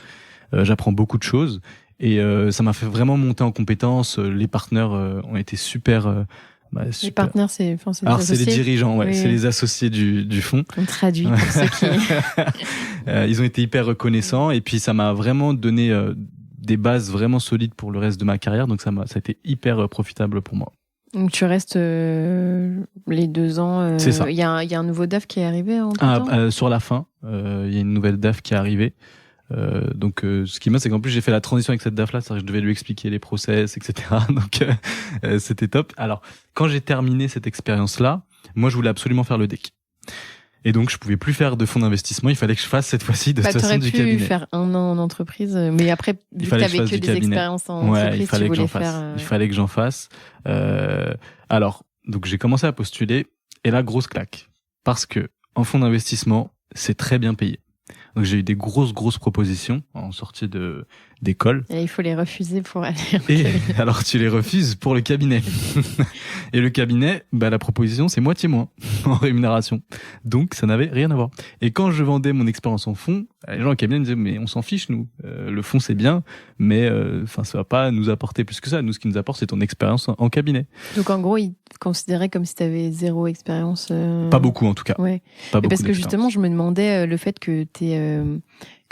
J'apprends beaucoup de choses et ça m'a fait vraiment monter en compétences. Les partenaires ont été super. Les partenaires, c'est les dirigeants, ouais, oui. C'est les associés du fonds. On traduit pour ceux qui. Ils ont été hyper reconnaissants et puis ça m'a vraiment donné des bases vraiment solides pour le reste de ma carrière. Donc ça a été hyper profitable pour moi. Donc tu restes les 2 ans. C'est ça. Il y a un nouveau DAF qui est arrivé sur la fin, il y a une nouvelle DAF qui est arrivée. Donc ce qui m'a, c'est qu'en plus j'ai fait la transition avec cette DAF là, c'est-à-dire que je devais lui expliquer les process, etc. Donc c'était top. Alors quand j'ai terminé cette expérience là, moi je voulais absolument faire le DEC. Et donc je pouvais plus faire de fonds d'investissement, il fallait que je fasse cette fois-ci de station du cabinet. Tu aurais pu faire 1 an en entreprise, mais après vu que t'avais que des expériences en entreprise, il fallait que j'en fasse. Alors donc j'ai commencé à postuler et là grosse claque parce que en fonds d'investissement c'est très bien payé. Donc j'ai eu des grosses propositions en sortie d'école. Et il faut les refuser pour aller. Et alors tu les refuses pour le cabinet. Et le cabinet, la proposition c'est moitié moins en rémunération. Donc ça n'avait rien à voir. Et quand je vendais mon expérience en fonds, les gens au cabinet me disaient mais on s'en fiche nous. Le fonds c'est bien, mais ça va pas nous apporter plus que ça. Nous ce qui nous apporte c'est ton expérience en cabinet. Donc en gros ils considéraient comme si tu avais 0 expérience. Pas beaucoup en tout cas. Ouais. Pas beaucoup parce que justement je me demandais le fait que t'aies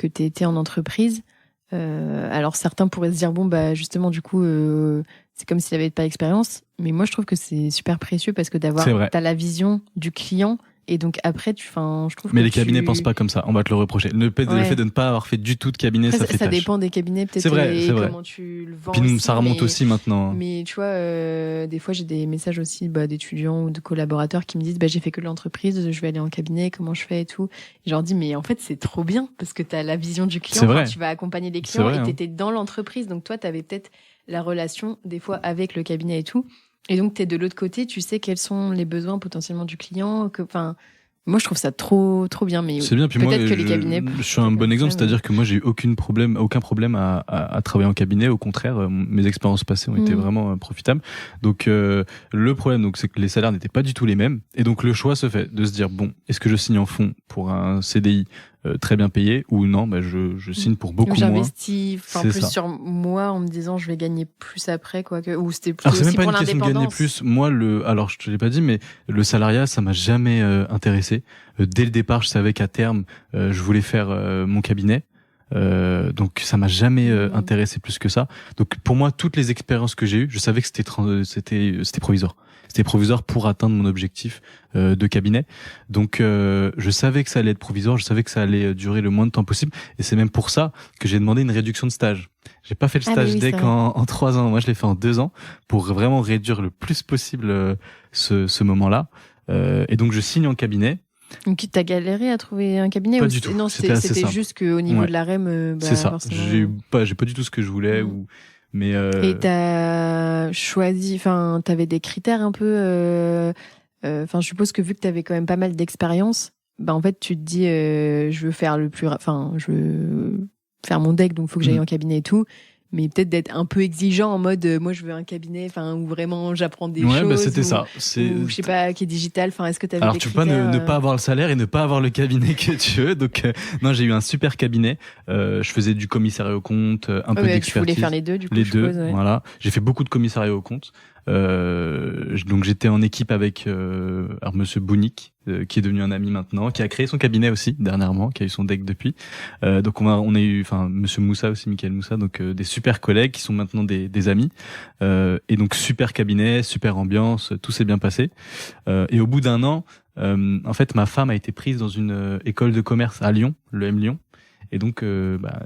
été en entreprise. Alors certains pourraient se dire justement du coup c'est comme s'il avait pas d'expérience, mais moi je trouve que c'est super précieux parce que t'as la vision du client Et donc après, je trouve Mais que les cabinets pensent pas comme ça. On va te le reprocher. Le fait de ne pas avoir fait du tout de cabinet, après, ça fait ça tâche. dépend des cabinets, peut-être. C'est vrai. Comment tu le vends. Puis aussi, ça remonte aussi maintenant. Mais tu vois, des fois, j'ai des messages aussi d'étudiants ou de collaborateurs qui me disent j'ai fait que de l'entreprise, je vais aller en cabinet, comment je fais et tout. Et je leur dis, mais en fait, c'est trop bien parce que tu as la vision du client. C'est vrai. Tu vas accompagner les clients vrai, et tu étais dans l'entreprise. Donc toi, tu avais peut-être la relation des fois avec le cabinet et tout. Et donc, tu es de l'autre côté, tu sais quels sont les besoins potentiellement du client. Moi, je trouve ça trop bien. Mais c'est bien. Puis moi, peut-être que les cabinets. Je suis un bon exemple, c'est-à-dire que moi, j'ai eu aucun problème à travailler en cabinet. Au contraire, mes expériences passées ont été vraiment profitables. Donc, le problème, donc, c'est que les salaires n'étaient pas du tout les mêmes. Et donc, le choix se fait de se dire, bon, est-ce que je signe en fond pour un CDI très bien payé ou non, je signe pour beaucoup moins. J'investis plus sur moi en me disant je vais gagner plus après ou c'était plutôt alors c'est aussi même pas pour une question de gagner plus. Moi alors je te l'ai pas dit, mais le salariat ça m'a jamais intéressé. Dès le départ je savais qu'à terme je voulais faire mon cabinet. Donc ça m'a jamais intéressé plus que ça. Donc pour moi toutes les expériences que j'ai eues, je savais que c'était provisoire. C'était provisoire pour atteindre mon objectif de cabinet. Donc je savais que ça allait être provisoire, je savais que ça allait durer le moins de temps possible. Et c'est même pour ça que j'ai demandé une réduction de stage. J'ai pas fait le stage DEC en 3 ans. Moi, je l'ai fait en 2 ans pour vraiment réduire le plus possible ce moment-là. Et donc je signe en cabinet. Donc t'as galéré à trouver un cabinet pas du tout. Non, c'était juste qu'au niveau de la REM, c'est ça. Forcément... J'ai pas du tout ce que je voulais mais Et t'as choisi, t'avais des critères un peu. Je suppose que vu que t'avais quand même pas mal d'expérience, en fait tu te dis je veux faire je veux faire mon deck, donc faut que j'aille en cabinet et tout. Mais peut-être d'être un peu exigeant en mode moi je veux un cabinet où vraiment j'apprends des choses c'était ça ou je sais pas qui est digital, est-ce que tu avais alors des tu critères, peux pas ne pas avoir le salaire et ne pas avoir le cabinet que tu veux, donc non, j'ai eu un super cabinet, je faisais du commissariat aux comptes, un peu d'expertise. Tu voulais faire les deux, du coup, voilà, j'ai fait beaucoup de commissariat aux comptes. Donc j'étais en équipe avec monsieur Bounic, qui est devenu un ami maintenant, qui a créé son cabinet aussi dernièrement, qui a eu son deck depuis. Donc on a eu monsieur Moussa aussi, Michael Moussa, donc des super collègues qui sont maintenant des amis. Et donc super cabinet, super ambiance, tout s'est bien passé. Et au bout d'un an, en fait ma femme a été prise dans une école de commerce à Lyon, le M Lyon. Et donc,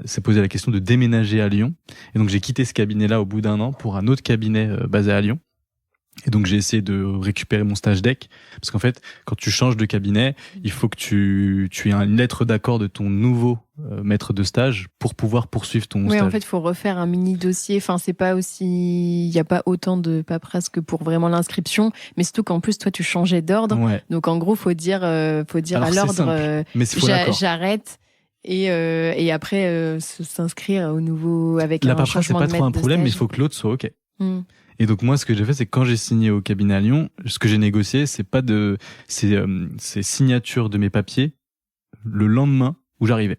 s'est posé la question de déménager à Lyon. Et donc, j'ai quitté ce cabinet-là au bout d'un an pour un autre cabinet basé à Lyon. Et donc, j'ai essayé de récupérer mon stage DEC. Parce qu'en fait, quand tu changes de cabinet, il faut que tu aies une lettre d'accord de ton nouveau maître de stage pour pouvoir poursuivre ton stage. Oui, en fait, il faut refaire un mini dossier. C'est pas aussi, il n'y a pas autant de paperasse que pour vraiment l'inscription. Mais surtout qu'en plus, toi, tu changeais d'ordre. Ouais. Donc, en gros, faut dire alors, à l'ordre, j'arrête. Et après s'inscrire au nouveau avec la un changement de maître de stage. La paperasse, c'est pas trop un problème, mais il faut que l'autre soit OK. Et donc moi, ce que j'ai fait, c'est que quand j'ai signé au cabinet à Lyon, ce que j'ai négocié, c'est signature de mes papiers le lendemain où j'arrivais.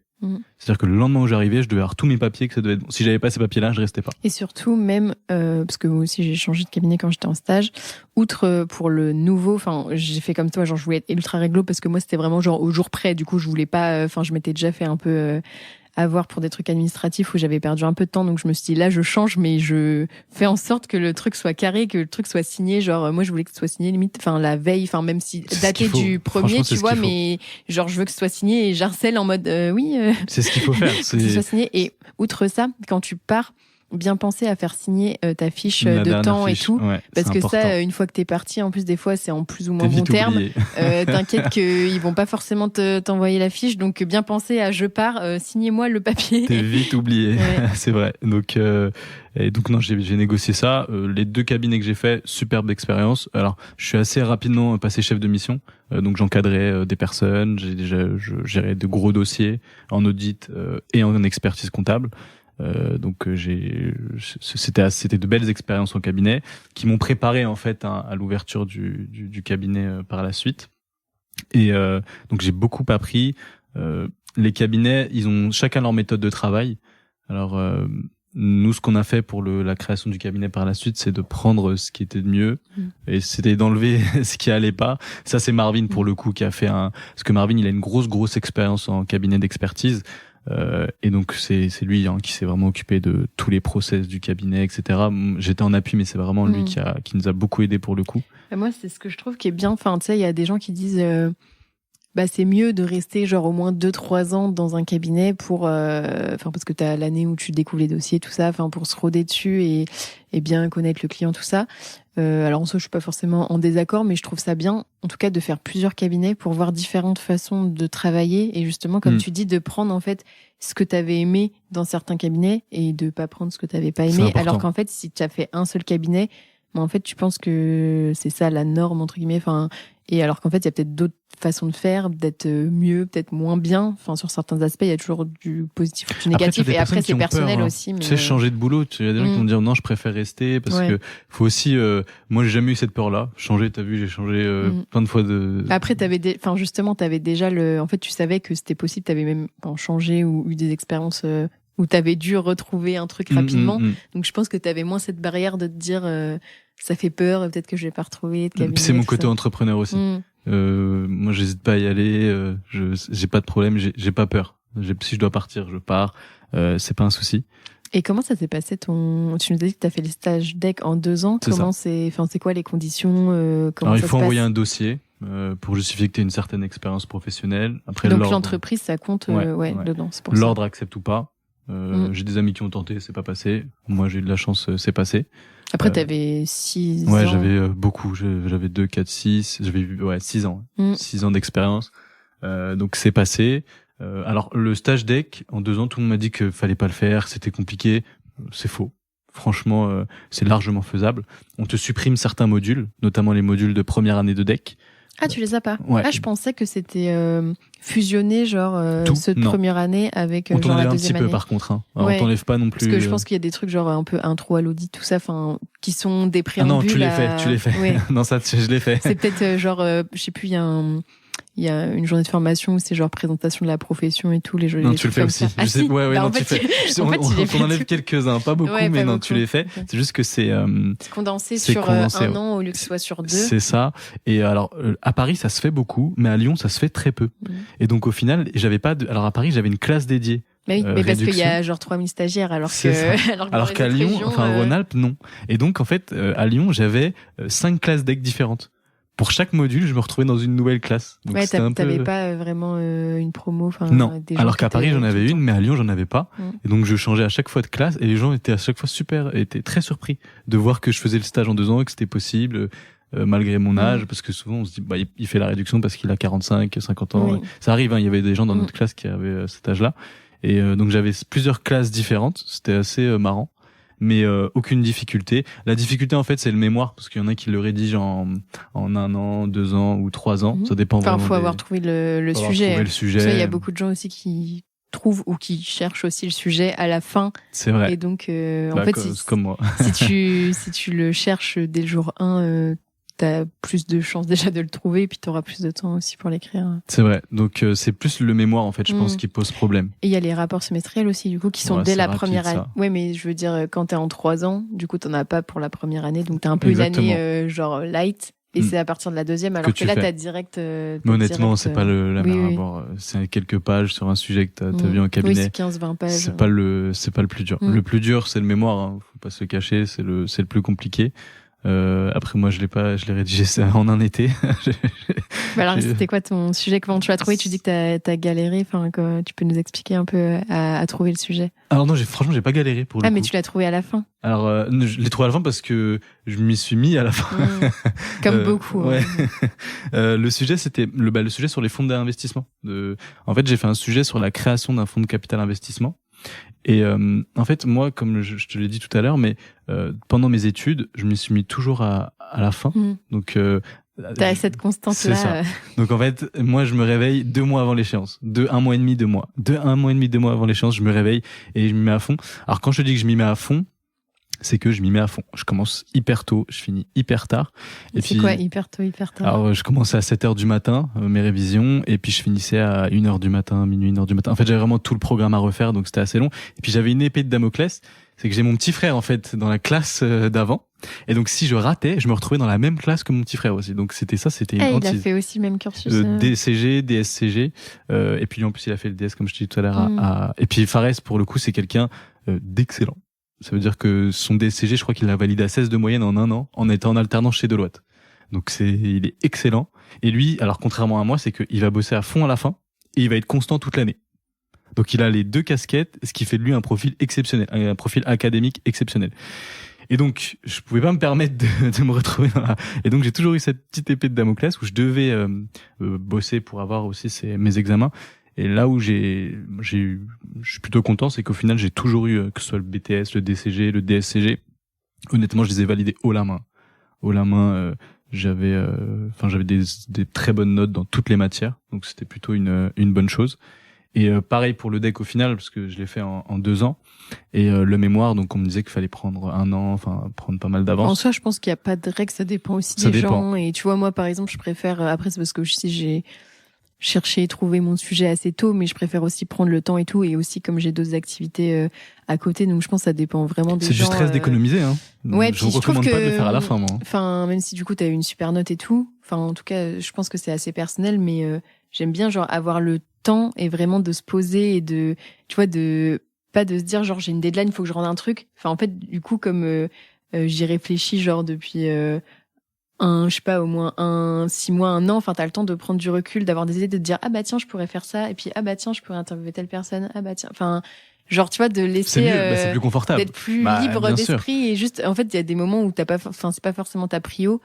C'est-à-dire que le lendemain où j'arrivais, je devais avoir tous mes papiers, que ça devait être bon. Si j'avais pas ces papiers-là, je restais pas. Et surtout, même, parce que moi aussi j'ai changé de cabinet quand j'étais en stage, outre pour le nouveau, j'ai fait comme toi, je voulais être ultra réglo parce que moi c'était vraiment au jour près, du coup je voulais pas, je m'étais déjà fait un peu avoir pour des trucs administratifs où j'avais perdu un peu de temps, donc je me suis dit là je change, mais je fais en sorte que le truc soit carré, que le truc soit signé, moi je voulais que ce soit signé limite la veille, même si daté du premier, tu vois, mais je veux que ce soit signé et j'harcèle en mode oui c'est ce qu'il faut faire, que ce soit signé. Et outre ça, quand tu pars, bien penser à faire signer ta fiche de temps et tout, parce que important. Ça, une fois que t'es parti, en plus des fois c'est en plus ou moins bon terme, t'inquiète qu'ils vont pas forcément t'envoyer la fiche, donc bien penser à je pars, signez-moi le papier. T'es vite oublié, c'est vrai. Donc non, j'ai négocié ça. Les 2 cabinets que j'ai fait, superbe expérience. Alors je suis assez rapidement passé chef de mission, donc j'encadrais des personnes, je gérais de gros dossiers en audit et en expertise comptable. Donc c'était de belles expériences en cabinet qui m'ont préparé en fait à l'ouverture du cabinet par la suite. Et donc j'ai beaucoup appris. Les cabinets, ils ont chacun leur méthode de travail. Alors nous, ce qu'on a fait pour la création du cabinet par la suite, c'est de prendre ce qui était de mieux et c'était d'enlever ce qui allait pas. Ça, c'est Marvin pour le coup qui a fait parce que Marvin, il a une grosse expérience en cabinet d'expertise. Et donc c'est lui qui s'est vraiment occupé de tous les process du cabinet, etc. J'étais en appui, mais c'est vraiment lui qui nous a beaucoup aidé pour le coup. Moi, c'est ce que je trouve qui est bien. Il y a des gens qui disent c'est mieux de rester genre au moins 2-3 ans dans un cabinet pour, parce que tu as l'année où tu découvres les dossiers, tout ça, pour se rôder dessus et bien connaître le client, tout ça. Alors en soi, je suis pas forcément en désaccord, mais je trouve ça bien, en tout cas, de faire plusieurs cabinets pour voir différentes façons de travailler et justement, comme tu dis, de prendre en fait ce que tu avais aimé dans certains cabinets et de pas prendre ce que tu n'avais pas aimé. Alors qu'en fait, si tu as fait un seul cabinet, en fait, tu penses que c'est ça la norme, entre guillemets. Et alors qu'en fait, il y a peut-être d'autres façons de faire, peut-être mieux, peut-être moins bien. Sur certains aspects, il y a toujours du positif ou du négatif. Après, et après, c'est personnel peur, aussi. Mais... Tu sais, changer de boulot, il y a des gens qui vont dire non, je préfère rester parce que faut aussi. Moi, j'ai jamais eu cette peur-là. Changer, t'as vu, j'ai changé plein de fois de. Après, justement, t'avais déjà En fait, tu savais que c'était possible. T'avais même changé ou eu des expériences où t'avais dû retrouver un truc rapidement. Donc, je pense que t'avais moins cette barrière de te dire ça fait peur, peut-être que je vais pas retrouver de cabinet. C'est mon côté entrepreneur aussi. Moi, j'hésite pas à y aller. J'ai pas de problème. J'ai pas peur. Si je dois partir, je pars. C'est pas un souci. Et comment ça s'est passé Tu nous as dit que tu as fait les stages DEC en 2 ans. C'est quoi les conditions Alors, il faut envoyer un dossier pour justifier que tu as une certaine expérience professionnelle. Après, donc l'entreprise, ça compte dedans. C'est pour l'ordre accepte ou pas. J'ai des amis qui ont tenté, c'est pas passé. Moi, j'ai eu de la chance, c'est passé. Après, t'avais 6 ans. Ouais, j'avais beaucoup. J'avais 2, 4, 6. J'avais 6 ans. 6 ans d'expérience. Donc, c'est passé. Alors, le stage DEC, en 2 ans, tout le monde m'a dit qu'il fallait pas le faire, c'était compliqué. C'est faux. Franchement, c'est largement faisable. On te supprime certains modules, notamment les modules de première année de DEC. Ah, tu les as pas? Ouais. Ah, je pensais que c'était fusionné, cette première année avec on t'enlève la un deuxième petit année. peu par contre. On t'enlève pas non plus. Parce que je pense qu'il y a des trucs genre un peu intro à l'audit, tout ça, qui sont des préambules. Ah non, tu l'as fait. Ouais. Non, ça, je l'ai fait. C'est peut-être je sais plus, il y a une journée de formation où c'est genre présentation de la profession et tout, les jeux. Non, tu le fais aussi. Ah, si non, tu fais. On enlève quelques-uns, pas beaucoup, mais non, tu les fais. C'est juste que c'est condensé sur un an au lieu que ce soit sur 2. C'est ça. Et alors, à Paris, ça se fait beaucoup, mais à Lyon, ça se fait très peu. Et donc, au final, j'avais pas alors à Paris, j'avais une classe dédiée. Mais parce qu'il y a genre 3000 stagiaires, alors qu'à Lyon, Rhône-Alpes, non. Et donc, en fait, à Lyon, j'avais 5 classes DEC différentes. Pour chaque module, je me retrouvais dans une nouvelle classe. Donc t'avais pas vraiment une promo. Non. Alors qu'à Paris, j'en avais une, mais à Lyon, j'en avais pas. Et donc, je changeais à chaque fois de classe, et les gens étaient à chaque fois étaient très surpris de voir que je faisais le stage en 2 ans, et que c'était possible, malgré mon âge, parce que souvent, on se dit, il fait la réduction parce qu'il a 45, 50 ans. Oui. Ça arrive, il y avait des gens dans notre classe qui avaient cet âge-là. Et donc, j'avais plusieurs classes différentes. C'était assez marrant. Mais aucune difficulté. La difficulté, en fait, c'est le mémoire, parce qu'il y en a qui le rédigent en 1 an, 2 ans ou 3 ans. Ça dépend vraiment. Faut avoir trouvé le sujet. Trouvé le sujet. Il y a beaucoup de gens aussi qui trouvent ou qui cherchent aussi le sujet à la fin. C'est vrai. Et donc, en fait, c'est comme moi. si tu le cherches dès le jour 1, t'as plus de chances déjà de le trouver, et puis t'auras plus de temps aussi pour l'écrire. C'est vrai. Donc, c'est plus le mémoire, en fait, je pense, qui pose problème. Et il y a les rapports semestriels aussi, du coup, qui sont dès la première année. Ouais, mais je veux dire, quand t'es en 3 ans, du coup, t'en as pas pour la première année, donc t'as un peu une année, light. Et c'est à partir de la deuxième, alors que là, t'as direct. Mais honnêtement, c'est pas la mer à boire. C'est quelques pages sur un sujet que t'as vu en cabinet. Oui, c'est 15-20 pages. C'est pas le plus dur. Le plus dur, c'est le mémoire. Faut pas se le cacher. C'est le plus compliqué. Après moi je l'ai rédigé ça en un été. Alors c'était quoi ton sujet, comment tu l'as trouvé? Tu dis que t'as galéré, tu peux nous expliquer un peu à trouver le sujet? Alors non, franchement j'ai pas galéré pour le coup. Mais tu l'as trouvé à la fin? Alors je l'ai trouvé à la fin parce que je m'y suis mis à la fin. Comme beaucoup. Ouais. Le sujet c'était le sujet sur les fonds d'investissement. En fait j'ai fait un sujet sur la création d'un fonds de capital investissement. Et en fait, moi, comme je te l'ai dit tout à l'heure, mais pendant mes études, je m'y suis mis toujours à la fin. Donc, t'as cette constance-là. C'est ça. Donc en fait, moi, je me réveille 2 mois avant l'échéance, 1 mois et demi, 2 mois, 1 mois et demi, 2 mois avant l'échéance, je me réveille et je m'y mets à fond. Alors quand je dis que je m'y mets à fond, c'est que je m'y mets à fond. Je commence hyper tôt, je finis hyper tard. Et c'est quoi hyper tôt, hyper tard? Alors je commençais à 7h du matin, mes révisions, et puis je finissais à 1h du matin, minuit, 1h du matin. En fait, j'avais vraiment tout le programme à refaire, donc c'était assez long. Et puis j'avais une épée de Damoclès, c'est que j'ai mon petit frère en fait dans la classe d'avant. Et donc si je ratais, je me retrouvais dans la même classe que mon petit frère aussi. Donc c'était une hantise. Il a fait aussi le même cursus. DCG, DSCG, et puis lui en plus il a fait le DS comme je te dis tout à l'heure. Et puis Fares pour le coup c'est quelqu'un d'excellent. Ça veut dire que son DSCG, je crois qu'il l'a validé à 16 de moyenne en 1 an, en étant en alternance chez Deloitte. Donc il est excellent. Et lui, alors contrairement à moi, c'est qu'il va bosser à fond à la fin et il va être constant toute l'année. Donc il a les 2 casquettes, ce qui fait de lui un profil exceptionnel, un profil académique exceptionnel. Et donc je pouvais pas me permettre de me retrouver dans la... Et donc j'ai toujours eu cette petite épée de Damoclès où je devais bosser pour avoir aussi mes examens. Et là où je suis plutôt content, c'est qu'au final j'ai toujours eu, que ce soit le BTS, le DCG, le DSCG, honnêtement je les ai validés haut la main. J'avais des très bonnes notes dans toutes les matières, donc c'était plutôt une bonne chose. Et pareil pour le deck au final, parce que je l'ai fait en 2 ans. Et le mémoire, donc on me disait qu'il fallait prendre 1 an, enfin prendre pas mal d'avance. En soi, je pense qu'il n'y a pas de règle, ça dépend aussi des gens. Et tu vois, moi par exemple, je préfère, après c'est parce que j'ai cherché et trouvé mon sujet assez tôt, mais je préfère aussi prendre le temps et tout, et aussi comme j'ai d'autres activités à côté, donc je pense que ça dépend vraiment des gens. C'est du stress d'économiser, hein. Ouais, je vous recommande pas de le faire à la fin, moi. Enfin, même si du coup t'as eu une super note et tout, enfin en tout cas, je pense que c'est assez personnel, mais j'aime bien genre avoir le temps et vraiment de se poser et de, tu vois, de pas de se dire genre j'ai une deadline, il faut que je rende un truc. Enfin en fait, du coup comme j'y réfléchis genre depuis je sais pas, au moins 6 mois, 1 an, enfin, t'as le temps de prendre du recul, d'avoir des idées, de te dire, ah bah tiens, je pourrais faire ça, et puis, ah bah tiens, je pourrais interviewer telle personne, ah bah tiens, enfin, genre, tu vois, de laisser, c'est plus confortable. d'être plus libre d'esprit, et juste, en fait, il y a des moments où c'est pas forcément ta prio,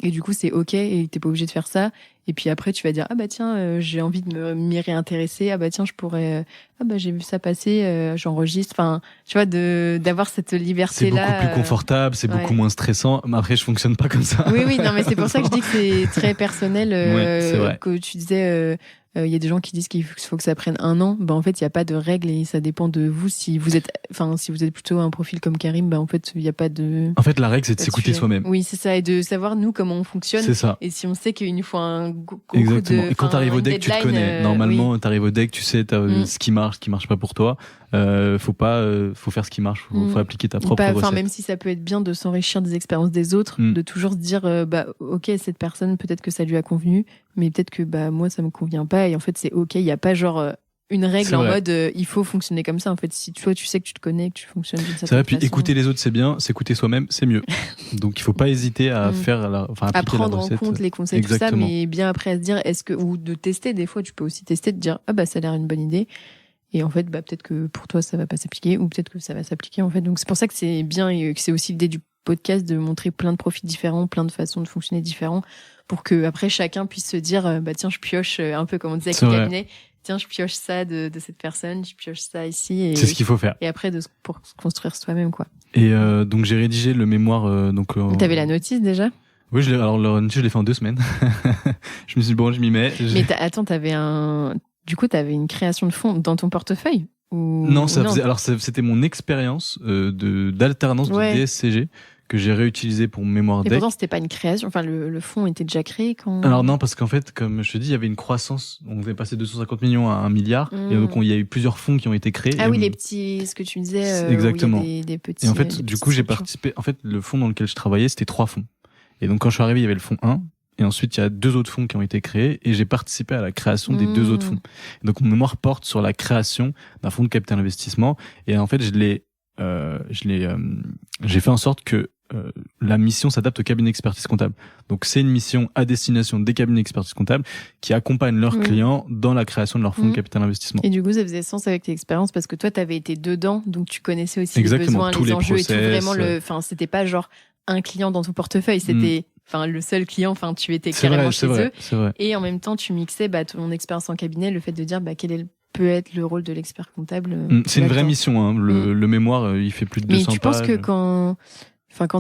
et du coup, c'est ok, et t'es pas obligé de faire ça, et puis après, tu vas dire, ah bah tiens, j'ai envie de m'y réintéresser, ah bah tiens, je pourrais, ah bah j'ai vu ça passer, j'enregistre, enfin, tu vois, d'avoir cette liberté-là. C'est beaucoup plus confortable, c'est beaucoup moins stressant, mais après, je fonctionne pas comme ça. Oui, non, mais c'est pour ça que je dis que c'est très personnel, c'est vrai. que tu disais, il y a des gens qui disent qu'il faut que ça prenne 1 an. Ben, en fait, il n'y a pas de règle et ça dépend de vous. Si vous êtes plutôt un profil comme Karim, ben, en fait, il n'y a pas de... En fait, la règle, c'est de s'écouter soi-même. Oui, c'est ça. Et de savoir, nous, comment on fonctionne. C'est ça. Et si on sait qu'il nous faut un gros Exactement. coup de... Et quand t'arrives au deck, tu te connais. Normalement, oui. t'arrives au deck, tu sais ce qui marche pas pour toi. Faut faire ce qui marche. Faut appliquer ta propre recette. Même si ça peut être bien de s'enrichir des expériences des autres, de toujours se dire, ok, cette personne, peut-être que ça lui a convenu, mais peut-être que, moi, ça me convient pas. Et en fait, c'est ok. Il n'y a pas genre une règle en mode il faut fonctionner comme ça. En fait, si toi tu sais que tu te connais, que tu fonctionnes d'une certaine façon. C'est vrai, puis écouter les autres c'est bien, s'écouter soi-même c'est mieux. Donc il faut pas hésiter à à prendre en compte les conseils, tout ça, mais bien après à se dire ou de tester. Des fois tu peux aussi tester, de dire ça a l'air une bonne idée. Et en fait, peut-être que pour toi ça va pas s'appliquer, ou peut-être que ça va s'appliquer en fait. Donc c'est pour ça que c'est bien et que c'est aussi l'idée du podcast de montrer plein de profils différents, plein de façons de fonctionner différents, pour que après chacun puisse se dire tiens, je pioche un peu comme on disait avec le cabinet. Tiens, je pioche ça de cette personne, je pioche ça ici. Et, c'est ce qu'il faut faire. Et après, pour se construire soi-même, quoi. Et donc, j'ai rédigé le mémoire. T'avais la notice déjà ? Oui, la notice, je l'ai fait en 2 semaines. Je me suis dit, bon, je m'y mets. Mais attends, t'avais une création de fonds dans ton portefeuille ou... Non, c'était mon expérience d'alternance de DSCG que j'ai réutilisé pour mon mémoire deck. Et pourtant, c'était pas une création. Enfin, le fonds était déjà créé quand... Alors non, parce qu'en fait, comme je te dis, il y avait une croissance. On devait passer 250 millions à 1 milliard. Et donc, il y a eu plusieurs fonds qui ont été créés. Ah oui, les petits, ce que tu me disais. Exactement. Où il y a des petits. Et en fait, du coup, j'ai participé. En fait, le fonds dans lequel je travaillais, c'était 3 fonds. Et donc, quand je suis arrivé, il y avait le fonds 1. Et ensuite, il y a 2 autres fonds qui ont été créés. Et j'ai participé à la création des 2 autres fonds. Et donc, mon mémoire porte sur la création d'un fonds de capital investissement. Et en fait, j'ai fait en sorte que la mission s'adapte au cabinet d'expertise comptable. Donc c'est une mission à destination des cabinets d'expertise comptable qui accompagnent leurs clients dans la création de leur fonds de capital investissement. Et du coup, ça faisait sens avec tes expériences parce que toi, t'avais été dedans, donc tu connaissais aussi les besoins, les enjeux process, et tout. Vraiment, c'était pas genre un client dans ton portefeuille, c'était le seul client. Enfin, tu étais carrément chez eux. Et en même temps, tu mixais ton expérience en cabinet, le fait de dire quel est peut être le rôle de l'expert comptable. C'est une vraie mission. Hein. Le mémoire, il fait plus de 200 pages. Mais tu penses que quand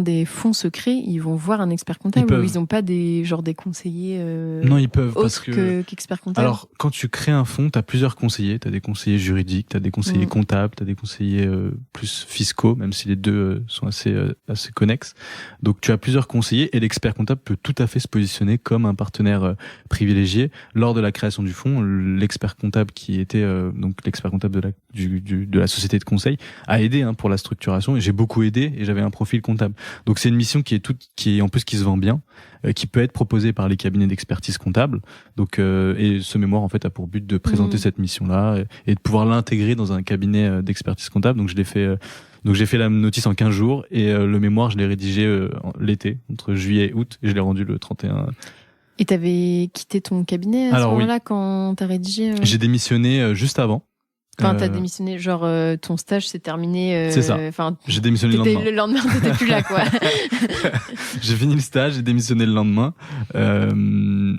des fonds se créent, ils vont voir un expert comptable ou ils n'ont pas des conseillers non, ils peuvent autres qu'experts comptables. Alors, quand tu crées un fonds, tu as plusieurs conseillers. Tu as des conseillers juridiques, tu as des conseillers comptables, tu as des conseillers plus fiscaux, même si les deux sont assez connexes. Donc, tu as plusieurs conseillers et l'expert comptable peut tout à fait se positionner comme un partenaire privilégié. Lors de la création du fonds, l'expert comptable qui était donc l'expert comptable de la société de conseil a aidé pour la structuration et j'ai beaucoup aidé et j'avais un profil comptable. Donc c'est une mission qui se vend bien, qui peut être proposée par les cabinets d'expertise comptable. Donc et ce mémoire en fait a pour but de présenter cette mission-là et de pouvoir l'intégrer dans un cabinet d'expertise comptable. Donc je l'ai fait Donc j'ai fait la notice en 15 jours et le mémoire je l'ai rédigé l'été, entre juillet et août, et je l'ai rendu le 31. Et t'avais quitté ton cabinet à ce moment-là quand t'as rédigé J'ai démissionné juste avant. Enfin, t'as démissionné, genre ton stage s'est terminé. C'est ça. J'ai démissionné le lendemain. Le lendemain, t'étais plus là, quoi. J'ai fini le stage, j'ai démissionné le lendemain.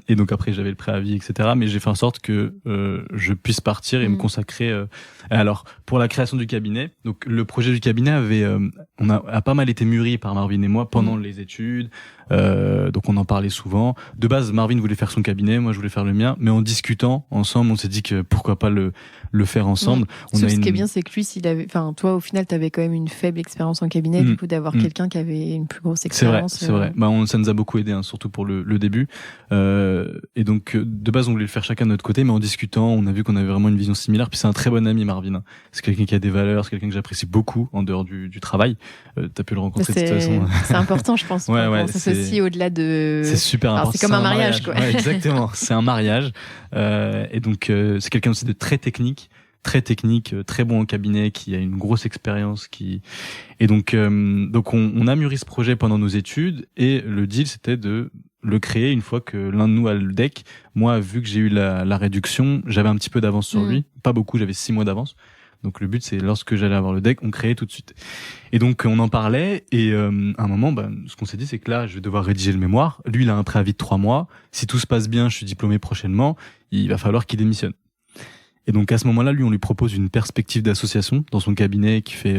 Et donc après, j'avais le préavis, etc. Mais j'ai fait en sorte que je puisse partir et me consacrer. Alors, pour la création du cabinet, donc le projet du cabinet a pas mal été mûri par Marvin et moi pendant les études. Donc on en parlait souvent. De base, Marvin voulait faire son cabinet, moi je voulais faire le mien. Mais en discutant ensemble, on s'est dit que pourquoi pas le faire ensemble. Ce qui est bien, c'est que lui, toi, au final, t'avais quand même une faible expérience en cabinet, du coup, d'avoir quelqu'un qui avait une plus grosse expérience. C'est vrai. Ça nous a beaucoup aidé, surtout pour le début. Et donc, de base, on voulait le faire chacun de notre côté, mais en discutant, on a vu qu'on avait vraiment une vision similaire. Puis c'est un très bon ami, Marvin. C'est quelqu'un qui a des valeurs, c'est quelqu'un que j'apprécie beaucoup en dehors du travail. T'as pu le rencontrer de toute façon. C'est important, je pense. C'est aussi au-delà de. C'est super important. C'est comme un mariage, quoi. Ouais, exactement. C'est un mariage. Et donc, c'est quelqu'un aussi de très technique, très bon au cabinet, qui a une grosse expérience, et donc on a mûri ce projet pendant nos études, et le deal c'était de le créer une fois que l'un de nous a le deck. Moi, vu que j'ai eu la réduction, j'avais un petit peu d'avance sur lui, pas beaucoup, j'avais 6 mois d'avance. Donc le but c'est lorsque j'allais avoir le deck, on créait tout de suite. Et donc on en parlait, et à un moment, ce qu'on s'est dit c'est que là je vais devoir rédiger le mémoire. Lui il a un préavis de 3 mois. Si tout se passe bien, je suis diplômé prochainement, il va falloir qu'il démissionne. Et donc à ce moment-là, lui, on lui propose une perspective d'association dans son cabinet qui fait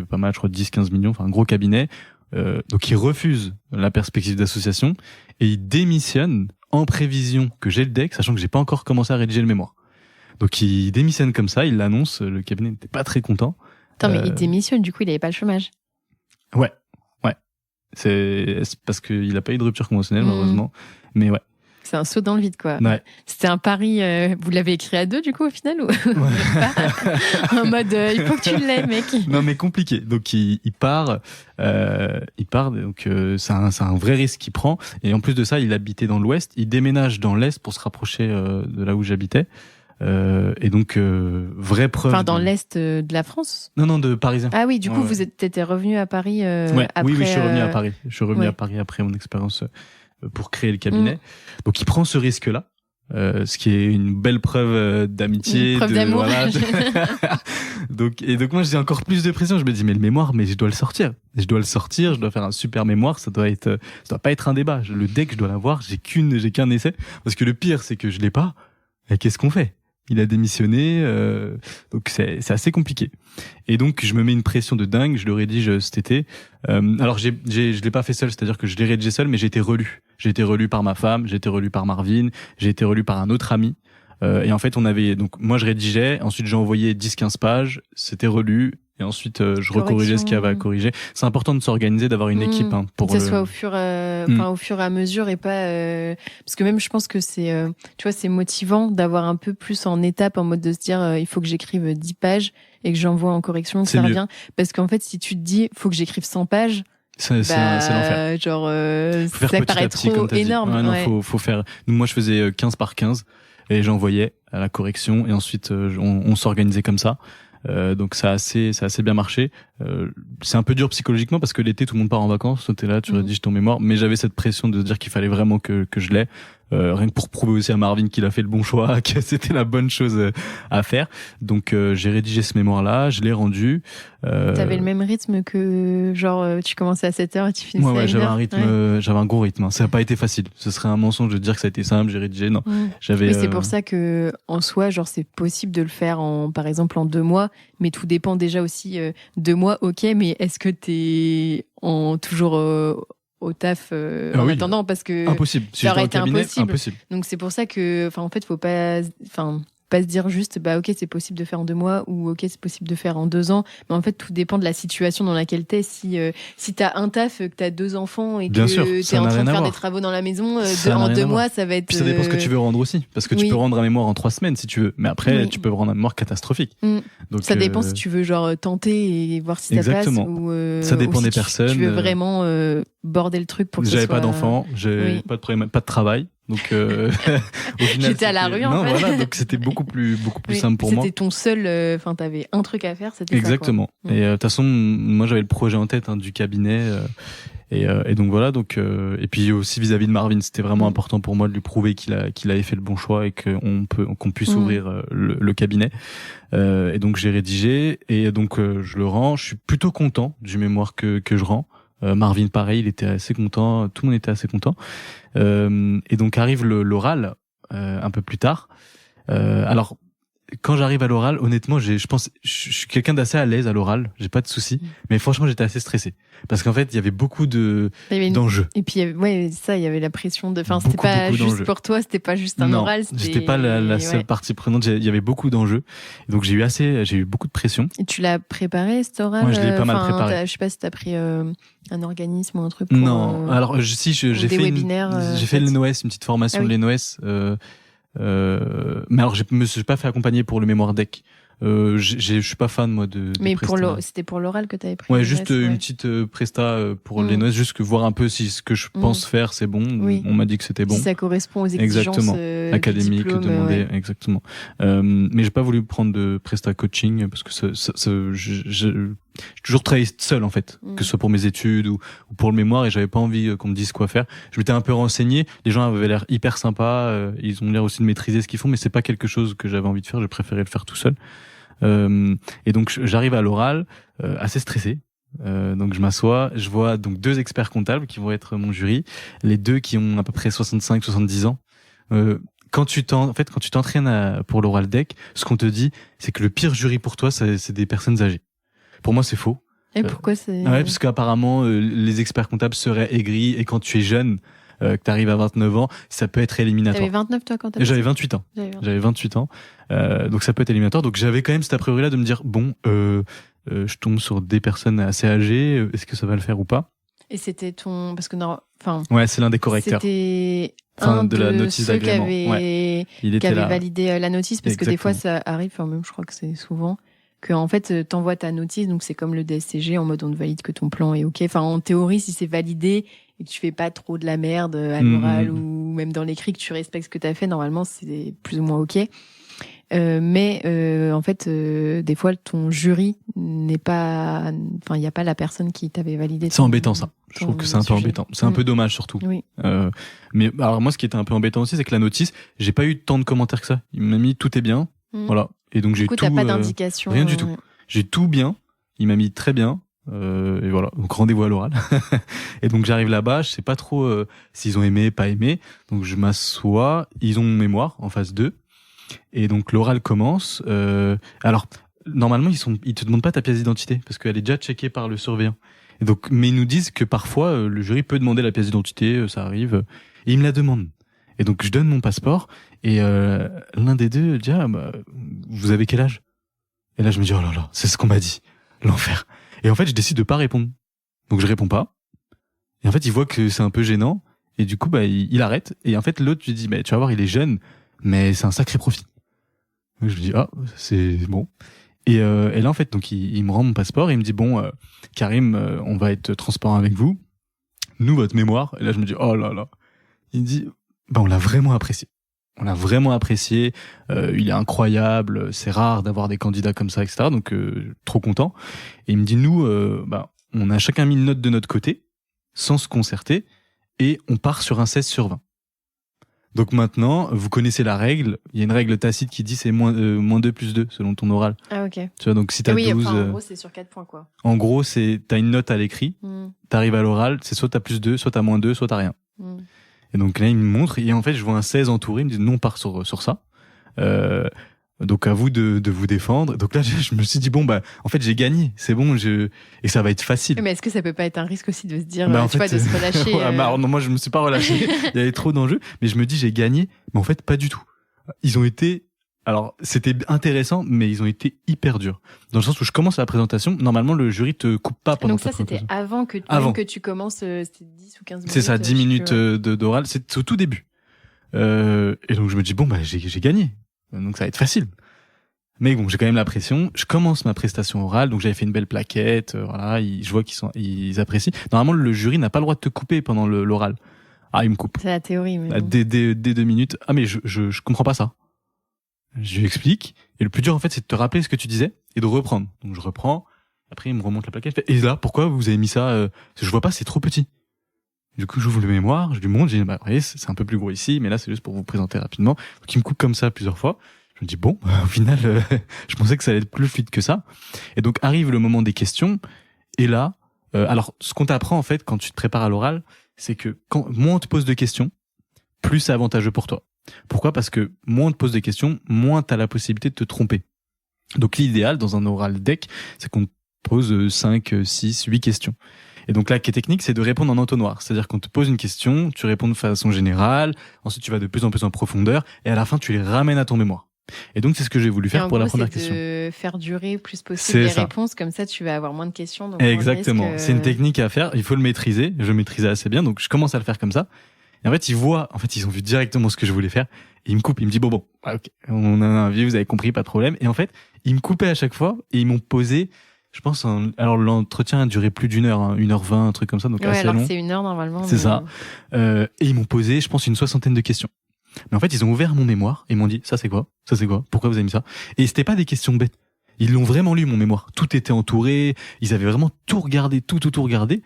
pas mal, je crois 10-15 millions, enfin un gros cabinet. Donc il refuse la perspective d'association et il démissionne en prévision que j'ai le deck, sachant que j'ai pas encore commencé à rédiger le mémoire. Donc il démissionne comme ça, il l'annonce, le cabinet n'était pas très content. Attends, mais il démissionne, du coup il avait pas le chômage. Ouais. C'est parce qu'il a pas eu de rupture conventionnelle, malheureusement. Mais ouais. C'est un saut dans le vide, quoi. Ouais. C'était un pari. Vous l'avez écrit à 2, du coup, au final, ou en mode il faut que tu l'aies, mec. Non, mais compliqué. Donc il part. Donc c'est un vrai risque qu'il prend. Et en plus de ça, il habitait dans l'Ouest. Il déménage dans l'Est pour se rapprocher de là où j'habitais. Et donc vraie preuve. Enfin, dans l'Est de la France. Non, de Parisien. Ah oui, du coup, t'étais revenu à Paris après. Oui, je suis revenu à Paris. Je suis revenu à Paris après mon expérience pour créer le cabinet. Donc il prend ce risque-là, ce qui est une belle preuve d'amitié, une preuve d'amour. Voilà, donc moi j'ai encore plus de pression. Je me dis mais le mémoire, mais je dois le sortir, je dois faire un super mémoire. Ça doit pas être un débat. Le deck, je dois l'avoir. J'ai qu'un essai, parce que le pire c'est que je l'ai pas. Et qu'est-ce qu'on fait? Il a démissionné, donc c'est assez compliqué. Et donc je me mets une pression de dingue. Je le rédige cet été. Alors je l'ai pas fait seul, c'est-à-dire que je l'ai rédigé seul, mais j'ai été relu. J'ai été relu par ma femme, j'ai été relu par Marvin, j'ai été relu par un autre ami. Et en fait donc moi je rédigeais, ensuite j'ai envoyé 10-15 pages, c'était relu. Et ensuite, je recorrigeais ce qu'il y avait à corriger. C'est important de s'organiser, d'avoir une équipe pour que ça soit au fur et à mesure, et pas parce que même je pense que c'est tu vois, c'est motivant d'avoir un peu plus en étape, en mode de se dire il faut que j'écrive 10 pages et que j'envoie en correction, que ça revient. Parce qu'en fait, si tu te dis faut que j'écrive 100 pages, c'est l'enfer. Genre ça paraît trop énorme. Ouais, non, faut faire. Moi, je faisais 15 par 15 et j'envoyais à la correction, et ensuite on s'organisait comme ça. Donc ça a assez bien marché. C'est un peu dur psychologiquement parce que l'été tout le monde part en vacances, toi t'es là, tu rédiges ton mémoire, mais j'avais cette pression de se dire qu'il fallait vraiment que je l'aie, rien que pour prouver aussi à Marvin qu'il a fait le bon choix, que c'était la bonne chose à faire. Donc j'ai rédigé ce mémoire là, je l'ai rendu. T'avais le même rythme que genre tu commençais à 7h et tu finissais à 1h. J'avais un rythme, j'avais un gros rythme. Ça n'a pas été facile. Ce serait un mensonge de dire que ça a été simple, j'ai rédigé. Non, Mais c'est pour ça que en soi, genre c'est possible de le faire par exemple en 2 mois, mais tout dépend déjà aussi 2 mois, ok, mais est-ce que t'es toujours au taf en attendant, parce que impossible. Si ça aurait été impossible. Donc c'est pour ça que en fait faut pas se dire juste ok c'est possible de faire en 2 mois, ou ok c'est possible de faire en 2 ans, mais en fait tout dépend de la situation dans laquelle t'es. Si t'as un taf, que t'as 2 enfants et que t'es en train de faire des travaux dans la maison, en 2 mois ça va être. Puis ça dépend ce que tu veux rendre aussi, parce que tu peux rendre un mémoire en 3 semaines si tu veux, mais après tu peux rendre un mémoire catastrophique. Donc ça dépend si tu veux genre tenter et voir si ça passe, ou ça dépend des si personnes. Tu veux vraiment border le truc pour que j'avais pas d'enfants, j'ai pas de problème, pas de travail. Donc au final, j'étais à la rue non, en fait. voilà, donc c'était beaucoup plus simple pour moi. C'était ton seul, enfin t'avais un truc à faire, c'était Exactement. ça, quoi. Et de toute façon, moi j'avais le projet en tête du cabinet. Et donc voilà, donc et puis aussi vis-à-vis de Marvin, c'était vraiment important pour moi de lui prouver qu'il avait fait le bon choix et qu'on puisse ouvrir le cabinet. Et donc j'ai rédigé et donc je le rends. Je suis plutôt content du mémoire que je rends. Marvin pareil, il était assez content, tout le monde était assez content. Et donc arrive l'oral un peu plus tard. Alors quand j'arrive à l'oral, honnêtement, je pense, je suis quelqu'un d'assez à l'aise à l'oral, j'ai pas de soucis. Mais franchement, j'étais assez stressé parce qu'en fait, il y avait beaucoup d'enjeux. Et puis, il y avait la pression de. Enfin, c'était Beaucoup pas juste d'enjeux. pour toi, c'était pas juste un oral. J'étais pas la seule partie prenante. Il y avait beaucoup d'enjeux, donc j'ai eu beaucoup de pression. Et tu l'as préparé cet oral? Ouais, je l'ai pas mal préparé. Je sais pas si t'as pris un organisme ou un truc. Non. Alors j'ai fait webinaires. J'ai fait l'ENOS, une petite formation de l'ENOS. Mais alors je me suis pas fait accompagner pour le mémoire DEC. Je suis pas fan moi de. Mais c'était pour l'oral que t'avais pris. Ouais, juste une petite presta pour les notes, juste que voir un peu si ce que je pense faire c'est bon. Oui. On m'a dit que c'était bon. Si ça correspond aux exigences académiques demandées, exactement. Mais j'ai pas voulu prendre de presta coaching parce que j'ai toujours travaillé seul en fait, que ce soit pour mes études ou pour le mémoire, et j'avais pas envie qu'on me dise quoi faire. Je m'étais un peu renseigné, les gens avaient l'air hyper sympas, ils ont l'air aussi de maîtriser ce qu'ils font, mais c'est pas quelque chose que j'avais envie de faire, je préférais le faire tout seul. Et donc j'arrive à l'oral assez stressé. Donc je m'assois, je vois donc 2 experts comptables qui vont être mon jury, les 2 qui ont à peu près 65-70 ans. Quand tu t'entraînes pour l'oral deck, ce qu'on te dit, c'est que le pire jury pour toi, c'est des personnes âgées. Pour moi, c'est faux. Et pourquoi c'est... Ouais, parce qu'apparemment, les experts comptables seraient aigris, et quand tu es jeune, que t'arrives à 29 ans, ça peut être éliminatoire. T'avais 29 toi quand t'avais... J'avais 28 ans. J'avais 28 ans. Donc ça peut être éliminatoire. Donc j'avais quand même cet a priori-là de me dire, bon, je tombe sur des personnes assez âgées, est-ce que ça va le faire ou pas? Et c'était ton... Parce que non... Enfin... Ouais, c'est l'un des correcteurs. C'était... de la notice d'agrément. Qui avait validé la notice, parce que des fois ça arrive, enfin même je crois que c'est souvent, que en fait t'envoies ta notice, donc c'est comme le DSCG en mode on ne valide que ton plan est ok. Enfin en théorie, si c'est validé et que tu fais pas trop de la merde à l'oral ou même dans l'écrit, que tu respectes ce que t'as fait, normalement c'est plus ou moins ok. Mais en fait, des fois ton jury n'est pas, enfin il y a pas la personne qui t'avait validé. C'est embêtant ça. Je trouve que c'est un peu embêtant. C'est un peu dommage surtout. Oui. Mais alors moi, ce qui était un peu embêtant aussi, c'est que la notice, j'ai pas eu tant de commentaires que ça. Il m'a mis tout est bien, voilà. Et donc j'ai tout. Du coup, t'as pas d'indication. Rien du tout. J'ai tout bien. Il m'a mis très bien. Et voilà. Donc rendez-vous à l'oral. Et donc j'arrive là-bas, je sais pas trop s'ils ont aimé, pas aimé. Donc je m'assois. Ils ont mon mémoire en phase 2. Et donc l'oral commence. Alors normalement ils te demandent pas ta pièce d'identité parce qu'elle est déjà checkée par le surveillant. Et donc, mais ils nous disent que parfois le jury peut demander la pièce d'identité, ça arrive. Et ils me la demandent. Et donc je donne mon passeport et l'un des deux dit vous avez quel âge? Et là je me dis oh là là, c'est ce qu'on m'a dit, l'enfer. Et en fait je décide de pas répondre. Donc je réponds pas. Et en fait il voit que c'est un peu gênant et du coup il arrête. Et en fait l'autre lui dit tu vas voir, il est jeune mais c'est un sacré profil. Donc, je lui dis c'est bon. Et là en fait donc il me rend mon passeport et il me dit bon Karim, on va être transparent avec vous. Nous votre mémoire. Et là je me dis oh là là. Il me dit on l'a vraiment apprécié. On l'a vraiment apprécié. Il est incroyable. C'est rare d'avoir des candidats comme ça, etc. Donc trop content. Et il me dit nous on a chacun mis une note de notre côté sans se concerter et on part sur un 16/20. Donc maintenant, vous connaissez la règle. Il y a une règle tacite qui dit c'est moins 2 plus 2 selon ton oral. Ah ok. Tu vois, donc si t'as 12... en gros, c'est sur 4 points, quoi. En gros, t'as une note à l'écrit, t'arrives à l'oral, c'est soit t'as plus 2, soit t'as moins 2, soit t'as rien. Et donc là, il me montre, et en fait, je vois un 16 entouré, il me dit non, on part sur ça. Donc à vous de vous défendre. Donc là, je me suis dit en fait, j'ai gagné, c'est bon, et ça va être facile. Mais est-ce que ça peut pas être un risque aussi de se dire, en tu vois, de se relâcher non, moi je me suis pas relâché. Il y avait trop d'enjeux, mais je me dis j'ai gagné. Mais en fait, pas du tout. Ils ont été, alors c'était intéressant, mais ils ont été hyper durs. Dans le sens où je commence la présentation, normalement le jury te coupe pas pendant ta présentation. Donc ça, c'était avant que tu commences, c'était 10 ou 15 minutes. C'est ça, 10 minutes d'oral, c'est au tout début. Et donc je me dis j'ai gagné. Donc ça va être facile. Mais bon, j'ai quand même la pression. Je commence ma prestation orale, donc j'avais fait une belle plaquette. Voilà, je vois qu'ils apprécient. Normalement, le jury n'a pas le droit de te couper pendant l'oral. Ah, il me coupe. C'est la théorie. Mais Ah, bon. dès 2 minutes. Ah, mais je comprends pas ça. Je lui explique. Et le plus dur, en fait, c'est de te rappeler ce que tu disais et de reprendre. Donc, je reprends. Après, il me remonte la plaquette. Je fais, et là, pourquoi vous avez mis ça je vois pas, c'est trop petit. Du coup, j'ouvre le mémoire, je lui montre, j'ai dit, bah, vous voyez, c'est un peu plus gros ici, mais là, c'est juste pour vous présenter rapidement. Donc, il me coupe comme ça plusieurs fois. Je me dis, bon, au final, je pensais que ça allait être plus fluide que ça. Et donc, arrive le moment des questions. Et là, alors, ce qu'on t'apprend, en fait, quand tu te prépares à l'oral, c'est que moins on te pose de questions, plus c'est avantageux pour toi. Pourquoi? Parce que moins on te pose de questions, moins t'as la possibilité de te tromper. Donc, l'idéal, dans un oral deck, c'est qu'on te pose 5, 6, 8 questions. Et donc là, qui est technique, c'est de répondre en entonnoir. C'est-à-dire qu'on te pose une question, tu réponds de façon générale, ensuite tu vas de plus en plus en profondeur, et à la fin, tu les ramènes à ton mémoire. Et donc, c'est ce que j'ai voulu faire pour la première question. De faire durer plus possible C'est les ça. réponses, comme ça tu vas avoir moins de questions. Donc moins de Exactement. risques, C'est une technique à faire, il faut le maîtriser. Je maîtrisais assez bien, donc je commence à le faire comme ça. Et en fait, ils ont vu directement ce que je voulais faire. Et ils me coupent, ils me disent, bon, ok, on a un avis, vous avez compris, pas de problème. Et en fait, ils me coupaient à chaque fois, et ils m'ont posé, je pense, alors l'entretien a duré plus d'1 heure, 1h20, un truc comme ça, donc ouais, assez alors long. c'est 1 heure normalement. C'est ça. Et ils m'ont posé, je pense, une 60aine de questions. Mais en fait, ils ont ouvert mon mémoire et m'ont dit, ça c'est quoi? Ça c'est quoi? Pourquoi vous avez mis ça? Et c'était pas des questions bêtes. Ils l'ont vraiment lu, mon mémoire. Tout était entouré. Ils avaient vraiment tout regardé, tout regardé.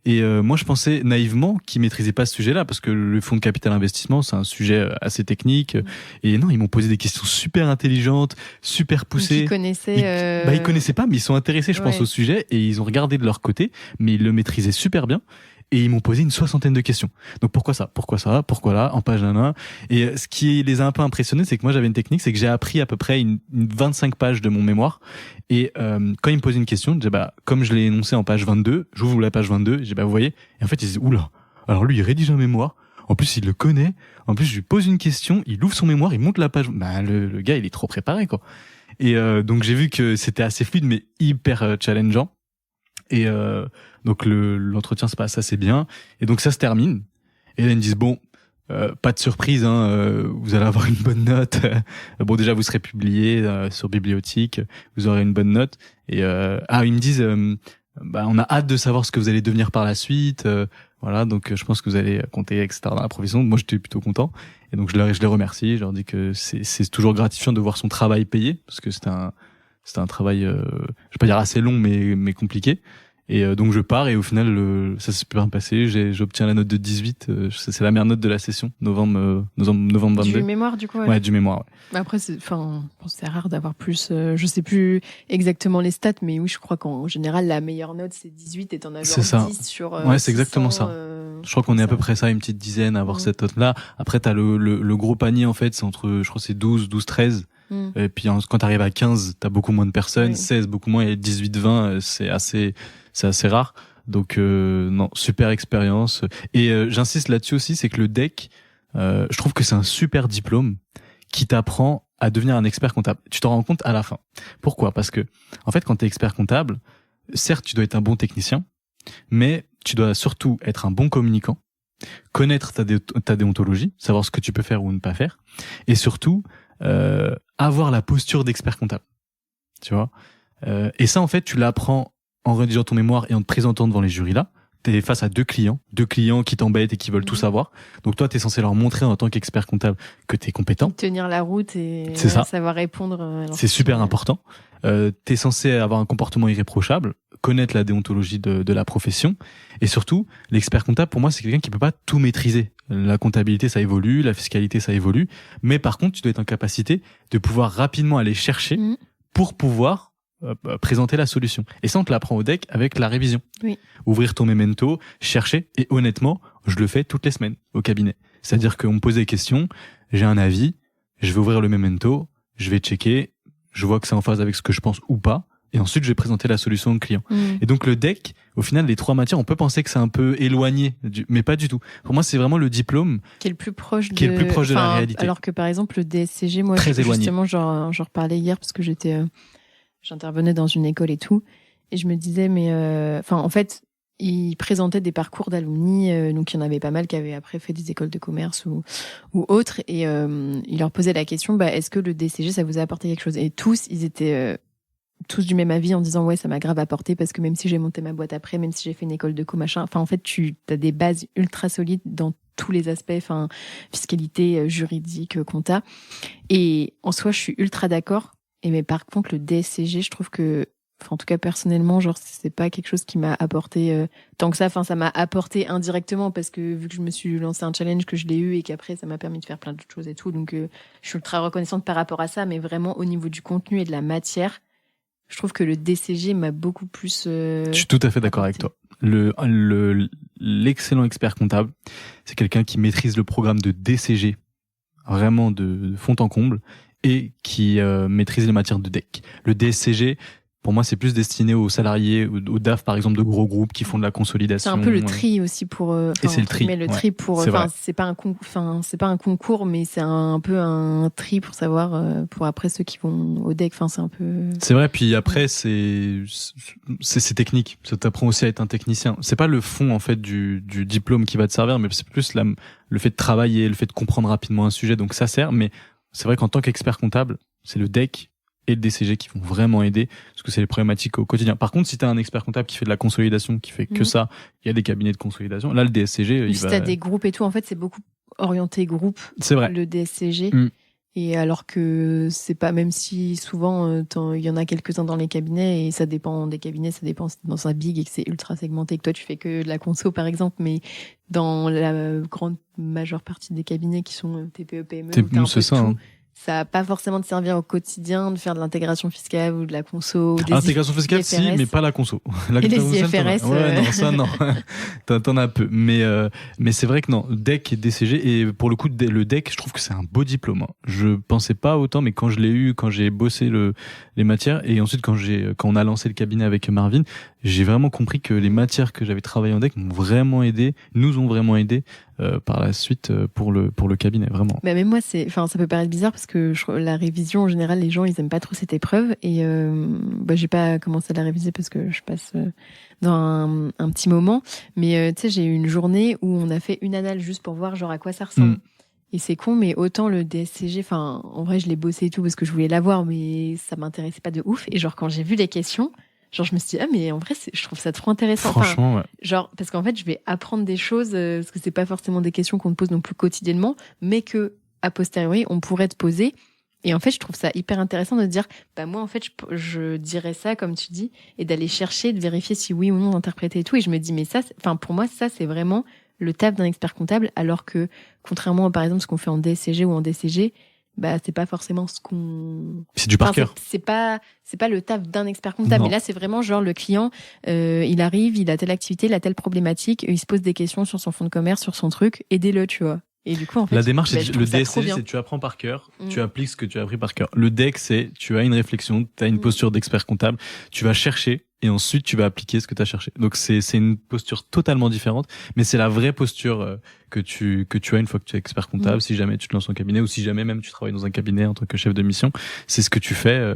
Et moi, je pensais naïvement qu'ils maîtrisaient pas ce sujet-là, parce que le fonds de capital investissement, c'est un sujet assez technique. Et non, ils m'ont posé des questions super intelligentes, super poussées. Ils connaissaient. Ils connaissaient pas, mais ils sont intéressés, je pense, au sujet, et ils ont regardé de leur côté, mais ils le maîtrisaient super bien. Et ils m'ont posé une 60aine de questions. Donc pourquoi ça? Pourquoi ça? Pourquoi là? En page 1. Et ce qui les a un peu impressionnés, c'est que moi j'avais une technique, c'est que j'ai appris à peu près une 25 pages de mon mémoire. Et quand ils me posaient une question, je disais, bah, comme je l'ai énoncé en page 22, j'ouvre la page 22, je dis, bah vous voyez. Et en fait ils disent, oula, alors lui il rédige un mémoire, en plus il le connaît, en plus je lui pose une question, il ouvre son mémoire, il monte la page. Bah le gars il est trop préparé quoi. Et donc j'ai vu que c'était assez fluide mais hyper challengeant. Et donc l'entretien se passe assez bien. Et donc ça se termine. Et là ils me disent, bon, pas de surprise, hein, vous allez avoir une bonne note. Bon, déjà vous serez publié sur Bibliothèque, vous aurez une bonne note. Et ils me disent, bah on a hâte de savoir ce que vous allez devenir par la suite. Voilà, donc je pense que vous allez compter, etc. dans la profession. Moi j'étais plutôt content. Et donc je les remercie. Je leur dis que c'est toujours gratifiant de voir son travail payé, parce que c'était un travail, je vais pas dire assez long, mais compliqué. Et donc je pars, et au final ça s'est bien passé. J'obtiens la note de 18. C'est la meilleure note de la session, novembre 22. Du mémoire du coup. Ouais, du mémoire. Ouais. Mais après c'est rare d'avoir plus. Je sais plus exactement les stats, mais oui, je crois qu'en général la meilleure note c'est 18 et t'en as genre 10 sur. Ouais, c'est 600, exactement ça. Je crois qu'on est à peu près ça, une petite dizaine à avoir cette note-là. Après t'as le gros panier en fait, c'est entre, je crois c'est 12, 13. Et puis quand t'arrives à 15, t'as beaucoup moins de personnes, 16 beaucoup moins, et 18, 20 c'est assez rare. Donc non, super expérience. Et j'insiste là-dessus aussi, c'est que le deck, je trouve que c'est un super diplôme qui t'apprend à devenir un expert comptable. Tu t'en rends compte à la fin. Pourquoi? Parce que en fait, quand t'es expert comptable, certes, tu dois être un bon technicien, mais tu dois surtout être un bon communicant, connaître ta déontologie, savoir ce que tu peux faire ou ne pas faire, et surtout avoir la posture d'expert comptable. Tu vois? Et ça, en fait, tu l'apprends en rédigeant ton mémoire et en te présentant devant les jurys là. T'es face à deux clients qui t'embêtent et qui veulent tout savoir. Donc toi, t'es censé leur montrer en tant qu'expert comptable que t'es compétent. Tenir la route et savoir répondre. C'est super important. T'es censé avoir un comportement irréprochable, connaître la déontologie de la profession, et surtout, l'expert comptable, pour moi, c'est quelqu'un qui peut pas tout maîtriser. La comptabilité, ça évolue, la fiscalité, ça évolue, mais par contre, tu dois être en capacité de pouvoir rapidement aller chercher pour pouvoir présenter la solution. Et ça, on te l'apprend au deck avec la révision. Oui. Ouvrir ton memento, chercher, et honnêtement, je le fais toutes les semaines au cabinet. C'est-à-dire qu'on me pose des questions, j'ai un avis, je vais ouvrir le memento, je vais checker, je vois que c'est en phase avec ce que je pense ou pas, et ensuite je vais présenter la solution au client. Et donc le deck, au final, les 3 matières, on peut penser que c'est un peu éloigné, mais pas du tout. Pour moi, c'est vraiment le diplôme qui est le plus proche de la réalité. Alors que par exemple le DSCG, moi, très éloigné. Justement, j'en reparlais hier parce que j'intervenais dans une école et tout, et je me disais en fait ils présentaient des parcours d'alumni, donc il y en avait pas mal qui avaient après fait des écoles de commerce ou autres, et ils leur posaient la question, est-ce que le DCG ça vous a apporté quelque chose? Et tous ils étaient tous du même avis en disant ouais, ça m'a grave apporté, parce que même si j'ai monté ma boîte après, même si j'ai fait une école de co machin, en fait tu as des bases ultra solides dans tous les aspects, enfin, fiscalité, juridique, compta. Et en soi, je suis ultra d'accord. Mais par contre, le DSCG, je trouve que, enfin, en tout cas, personnellement, genre, c'est pas quelque chose qui m'a apporté tant que ça. Enfin, ça m'a apporté indirectement parce que vu que je me suis lancé un challenge, que je l'ai eu et qu'après, ça m'a permis de faire plein d'autres choses et tout. Donc, je suis ultra reconnaissante par rapport à ça. Mais vraiment, au niveau du contenu et de la matière, je trouve que le DCG m'a beaucoup plus. Je suis tout à fait d'accord avec toi. L'excellent expert comptable, c'est quelqu'un qui maîtrise le programme de DCG vraiment de fond en comble et qui maîtrise les matières de DEC. Le DSCG, pour moi, c'est plus destiné aux salariés, aux DAF par exemple de gros groupes qui font de la consolidation. C'est un peu le tri aussi pour. Et c'est le tri. Mais le tri pour. Enfin, c'est pas un concours, mais c'est un peu un tri pour savoir pour après ceux qui vont au DEC. Enfin, c'est un peu. C'est vrai. Puis après, c'est technique. Ça t'apprend aussi à être un technicien. C'est pas le fond en fait du diplôme qui va te servir, mais c'est plus le fait de travailler, le fait de comprendre rapidement un sujet. Donc ça sert. Mais c'est vrai qu'en tant qu'expert comptable, c'est le DEC et le DCG qui vont vraiment aider parce que c'est les problématiques au quotidien. Par contre, si tu as un expert comptable qui fait de la consolidation, qui fait que ça, il y a des cabinets de consolidation. Là, le DSCG, si tu as des groupes et tout, en fait, c'est beaucoup orienté groupe. C'est vrai. Le DSCG. Et alors que c'est pas, même si souvent il y en a quelques-uns dans les cabinets et ça dépend des cabinets, ça dépend si t'es dans un big et que c'est ultra segmenté, que toi tu fais que de la conso par exemple, mais dans la grande majeure partie des cabinets qui sont TPE, PME, c'est ça. Hein. Ça va pas forcément te servir au quotidien de faire de l'intégration fiscale ou de la conso. L'intégration fiscale, si, mais pas la conso. Et les IFRS. Ouais, non, ça, non. T'en as peu. Mais c'est vrai que non, DEC et DCG, et pour le coup, le DEC, je trouve que c'est un beau diplôme. Je pensais pas autant, mais quand je l'ai eu, quand j'ai bossé les matières, et ensuite quand on a lancé le cabinet avec Marvin, j'ai vraiment compris que les matières que j'avais travaillées en DEC nous ont vraiment aidé par la suite pour le cabinet, vraiment. Mais même moi, ça peut paraître bizarre parce que la révision, en général, les gens, ils aiment pas trop cette épreuve et j'ai pas commencé à la réviser parce que je passe dans un petit moment. Mais tu sais, j'ai eu une journée où on a fait une annale juste pour voir genre à quoi ça ressemble. Et c'est con, mais autant le DSCG, enfin, en vrai, je l'ai bossé et tout parce que je voulais l'avoir, mais ça m'intéressait pas de ouf. Et genre, quand j'ai vu les questions, genre, je me suis dit, mais en vrai, je trouve ça trop intéressant. Franchement, ouais. Genre, parce qu'en fait, je vais apprendre des choses, parce que c'est pas forcément des questions qu'on te pose non plus quotidiennement, mais que, a posteriori, on pourrait te poser. Et en fait, je trouve ça hyper intéressant de dire, moi, en fait, je dirais ça, comme tu dis, et d'aller chercher, de vérifier si oui ou non d'interpréter et tout. Et je me dis, mais ça, pour moi, ça, c'est vraiment le taf d'un expert comptable, alors que, contrairement à, par exemple, ce qu'on fait en DSCG ou en DCG, c'est pas forcément ce qu'on. C'est du par cœur. C'est pas le taf d'un expert comptable. Mais là, c'est vraiment genre le client, il arrive, il a telle activité, il a telle problématique, il se pose des questions sur son fonds de commerce, sur son truc, aidez-le, tu vois. Et du coup, en fait, la démarche, le DSCG, c'est tu apprends par cœur, tu appliques ce que tu as appris par cœur. Le DEC, c'est tu as une réflexion, tu as une posture d'expert comptable, tu vas chercher et ensuite tu vas appliquer ce que tu as cherché. Donc c'est une posture totalement différente, mais c'est la vraie posture que tu as une fois que tu es expert comptable, si jamais tu te lances en cabinet ou si jamais même tu travailles dans un cabinet en tant que chef de mission, c'est ce que tu fais.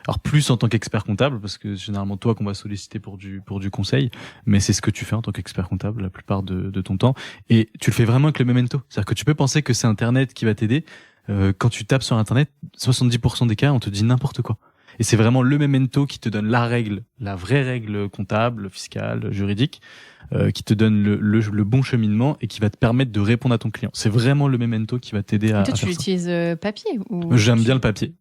Alors plus en tant qu'expert comptable parce que c'est généralement toi qu'on va solliciter pour du conseil, mais c'est ce que tu fais en tant qu'expert comptable la plupart de ton temps et tu le fais vraiment avec le memento. C'est-à-dire que tu peux penser que c'est Internet qui va t'aider. Quand tu tapes sur Internet, 70% des cas on te dit n'importe quoi. Et c'est vraiment le memento qui te donne la vraie règle comptable, fiscale, juridique, qui te donne le bon cheminement et qui va te permettre de répondre à ton client. C'est vraiment le memento qui va t'aider à faire ça. Tu utilises papier ou J'aime bien le papier.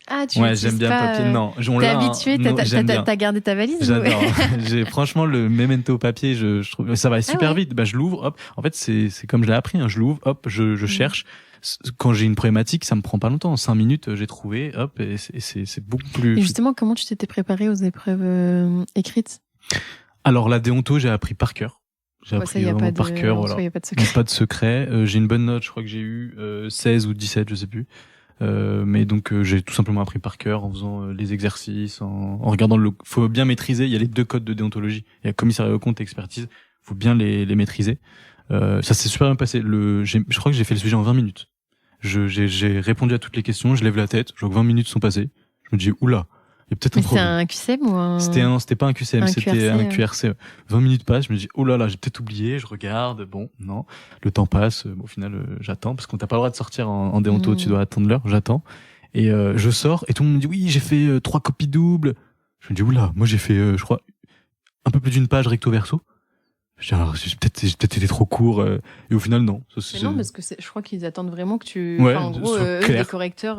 Ah, tu j'aime bien le papier. Non, t'es habitué, t'as gardé ta valise. J'adore. J'ai franchement le memento papier, je trouve ça va super vite. Je l'ouvre, hop. En fait, c'est comme je l'ai appris. Je l'ouvre, hop, je cherche. Quand j'ai une problématique, ça me prend pas longtemps. En 5 minutes, j'ai trouvé, hop, et c'est beaucoup plus. Et justement, comment tu t'étais préparé aux épreuves écrites? Alors la déonto, j'ai appris par cœur. J'ai appris vraiment par cœur. Voilà. Y a pas de secret. Pas de secret. J'ai une bonne note. Je crois que j'ai eu 16 ou 17, je sais plus. Mais donc j'ai tout simplement appris par cœur en faisant les exercices, en regardant faut bien maîtriser. Il y a les 2 codes de déontologie. Il y a commissariat aux comptes et expertise. Faut bien les maîtriser. Ça s'est super bien passé. Je crois que j'ai fait le sujet en 20 minutes. J'ai répondu à toutes les questions. Je lève la tête. Je vois que 20 minutes sont passées. Je me dis oula, il y a peut-être un problème. C'est un QCM ou un... C'était pas un QCM, c'était un QRC. 20 minutes passent. Je me dis oh là là, j'ai peut-être oublié. Je regarde. Bon, non. Le temps passe. Au final, j'attends parce qu'on t'a pas le droit de sortir en déonto. Tu dois attendre l'heure. J'attends et je sors et tout le monde me dit oui, j'ai fait 3 copies doubles. Je me dis oula, moi j'ai fait je crois un peu plus d'une page recto verso. J'ai peut-être été trop court. Et au final, non. Mais non, parce que je crois qu'ils attendent vraiment que tu... Ouais, en gros, les correcteurs,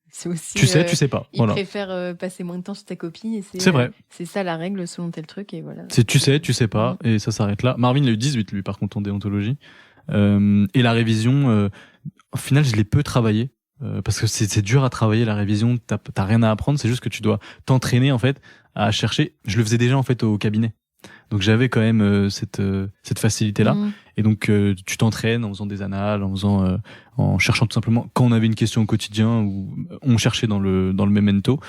c'est aussi... Tu sais pas. Ils préfèrent passer moins de temps sur ta copie. Et c'est vrai. C'est ça la règle selon tel truc. Et voilà. C'est tu sais pas. Et ça s'arrête là. Marvin, il a eu 18, lui, par contre, en déontologie. Et la révision, au final, je l'ai peu travaillé. Parce que c'est dur à travailler la révision. T'as rien à apprendre. C'est juste que tu dois t'entraîner, en fait, à chercher. Je le faisais déjà, en fait, au cabinet. Donc j'avais quand même cette facilité là et donc tu t'entraînes en faisant des annales, en cherchant tout simplement quand on avait une question au quotidien ou on cherchait dans le memento.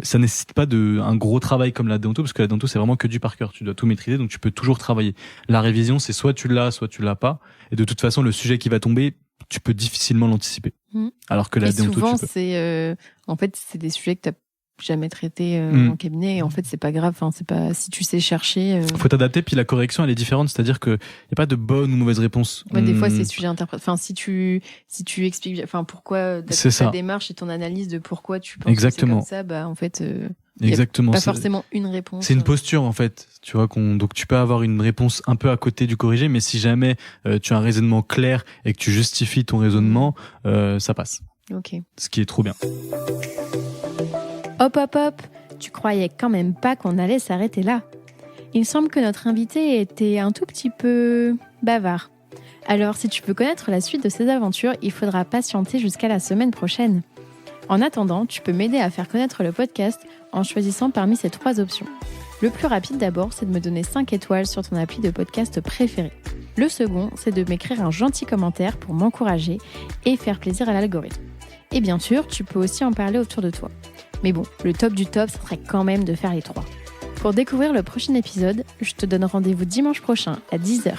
Ça nécessite pas un gros travail comme la déonto parce que la déonto c'est vraiment que du par cœur, tu dois tout maîtriser donc tu peux toujours travailler. La révision c'est soit tu l'as pas et de toute façon le sujet qui va tomber tu peux difficilement l'anticiper. Alors que la déonto souvent tu peux. C'est en fait c'est des sujets que t'as jamais traité en cabinet et en fait c'est pas grave, enfin c'est pas si tu sais chercher faut t'adapter puis la correction elle est différente, c'est-à-dire que y a pas de bonne ou mauvaise réponse. Des fois c'est sujet interprète, enfin si tu expliques enfin pourquoi ta démarche et ton analyse de pourquoi tu penses que c'est comme ça, en fait exactement, pas forcément une réponse. C'est une posture en fait, tu vois donc tu peux avoir une réponse un peu à côté du corrigé, mais si jamais tu as un raisonnement clair et que tu justifies ton raisonnement, ça passe. OK. Ce qui est trop bien. Hop, tu croyais quand même pas qu'on allait s'arrêter là. Il semble que notre invité était un tout petit peu bavard. Alors si tu veux connaître la suite de ses aventures, il faudra patienter jusqu'à la semaine prochaine. En attendant, tu peux m'aider à faire connaître le podcast en choisissant parmi ces 3 options. Le plus rapide d'abord, c'est de me donner 5 étoiles sur ton appli de podcast préféré. Le second, c'est de m'écrire un gentil commentaire pour m'encourager et faire plaisir à l'algorithme. Et bien sûr, tu peux aussi en parler autour de toi. Mais bon, le top du top, ça serait quand même de faire les 3. Pour découvrir le prochain épisode, je te donne rendez-vous dimanche prochain à 10h